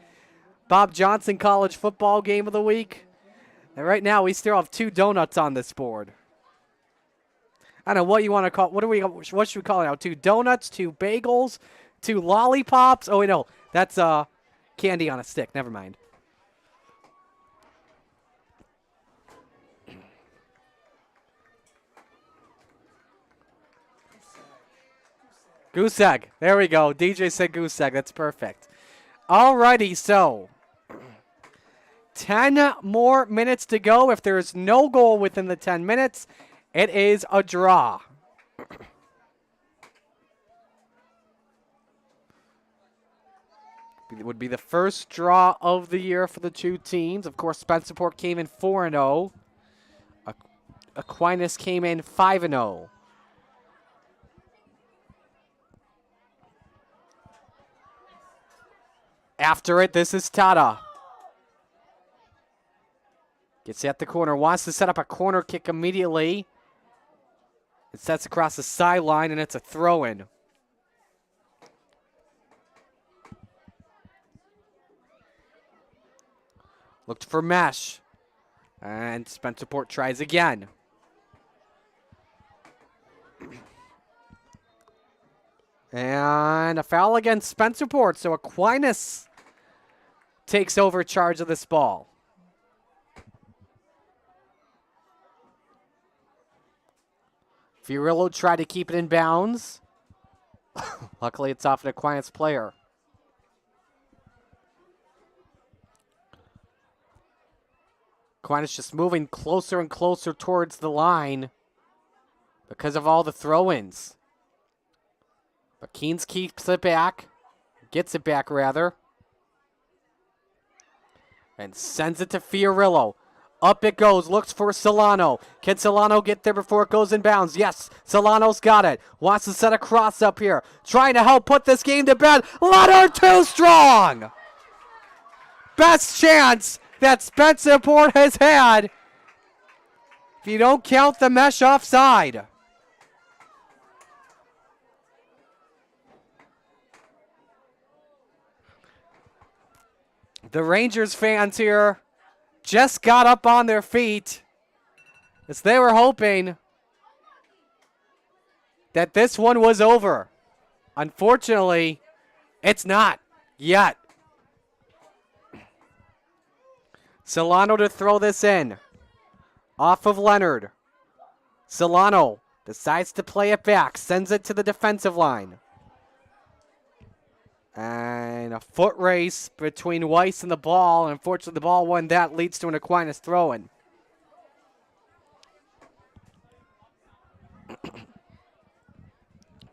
Bob Johnson College football game of the week. And right now we still have 2 donuts on this board. I don't know what you want to call. What should we call it now? 2 donuts, 2 bagels, 2 lollipops. Oh wait, no, that's candy on a stick. Never mind. Goose egg. There we go. DJ said goose egg. That's perfect. Alrighty, so 10 more minutes to go. If there is no goal within the 10 minutes, it is a draw. It would be the first draw of the year for the 2 teams. Of course, Spencerpoprt came in 4-0. Aquinas came in 5-0. After it, this is Tada. Gets at the corner, wants to set up a corner kick immediately. It sets across the sideline, and it's a throw-in. Looked for mesh. And Spencerpoprt tries again. And a foul against Spencerpoprt, so Aquinas takes over charge of this ball. Fiorillo tried to keep it in bounds. Luckily, it's off an Aquinas player. Aquinas just moving closer and closer towards the line because of all the throw-ins. But Keynes keeps it back. Gets it back, rather. And sends it to Fiorillo. Up it goes. Looks for Solano. Can Solano get there before it goes in bounds? Yes, Solano's got it. Wants to set a cross up here. Trying to help put this game to bed. Leonard too strong. Best chance that Spencerpoprt has had. If you don't count the mesh offside. The Rangers fans here just got up on their feet as they were hoping that this one was over. Unfortunately, it's not yet. Solano to throw this in. Off of Leonard. Solano decides to play it back. Sends it to the defensive line. And a foot race between Weiss and the ball. And unfortunately, the ball won that. Leads to an Aquinas throw-in.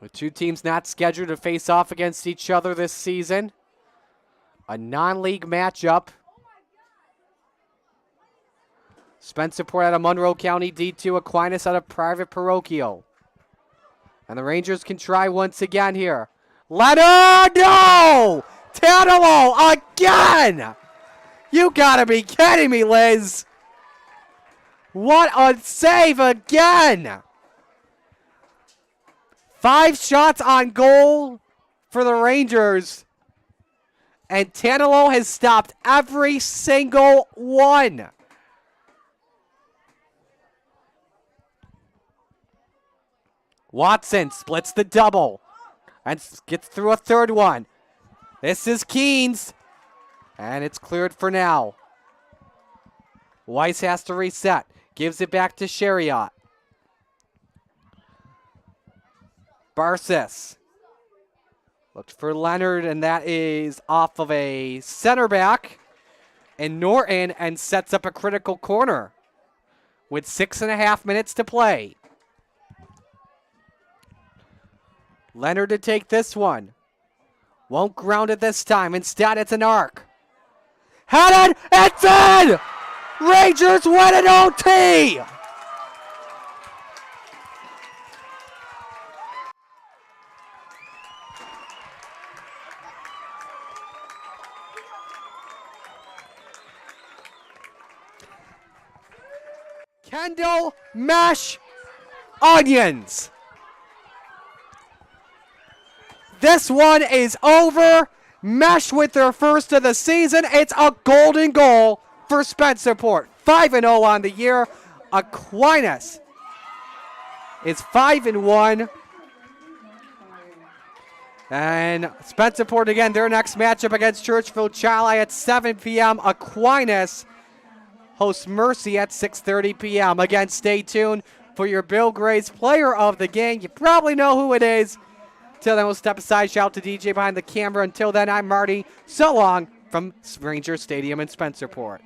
The 2 teams not scheduled to face off against each other this season. A non-league matchup. Spencerpoprt out of Monroe County D2. Aquinas out of Private Parochial. And the Rangers can try once again here. Leonard, no! Tadalo again! You gotta be kidding me, Liz. What a save again! 5 shots on goal for the Rangers. And Tanalo has stopped every single one. Watson splits the double and gets through a third one. This is Keynes, and it's cleared for now. Weiss has to reset. Gives it back to Chariot. Barsis looked for Leonard, and that is off of a center back. And Norton and sets up a critical corner with 6.5 minutes to play. Leonard to take this one. Won't ground it this time. Instead, it's an arc. Headed, it's in! Rangers win an OT! Kendall Mash Onions. This one is over. Mesh with their first of the season. It's a golden goal for Spencerpoprt. 5-0 on the year. Aquinas is 5-1. And Spencerpoprt again, their next matchup against Churchville Charlie at 7 p.m. Aquinas hosts Mercy at 6:30 p.m. Again, stay tuned for your Bill Gray's player of the game. You probably know who it is. Till then, we'll step aside. Shout out to DJ behind the camera. Until then, I'm Marty. So long from Ranger Stadium in Spencerpoprt.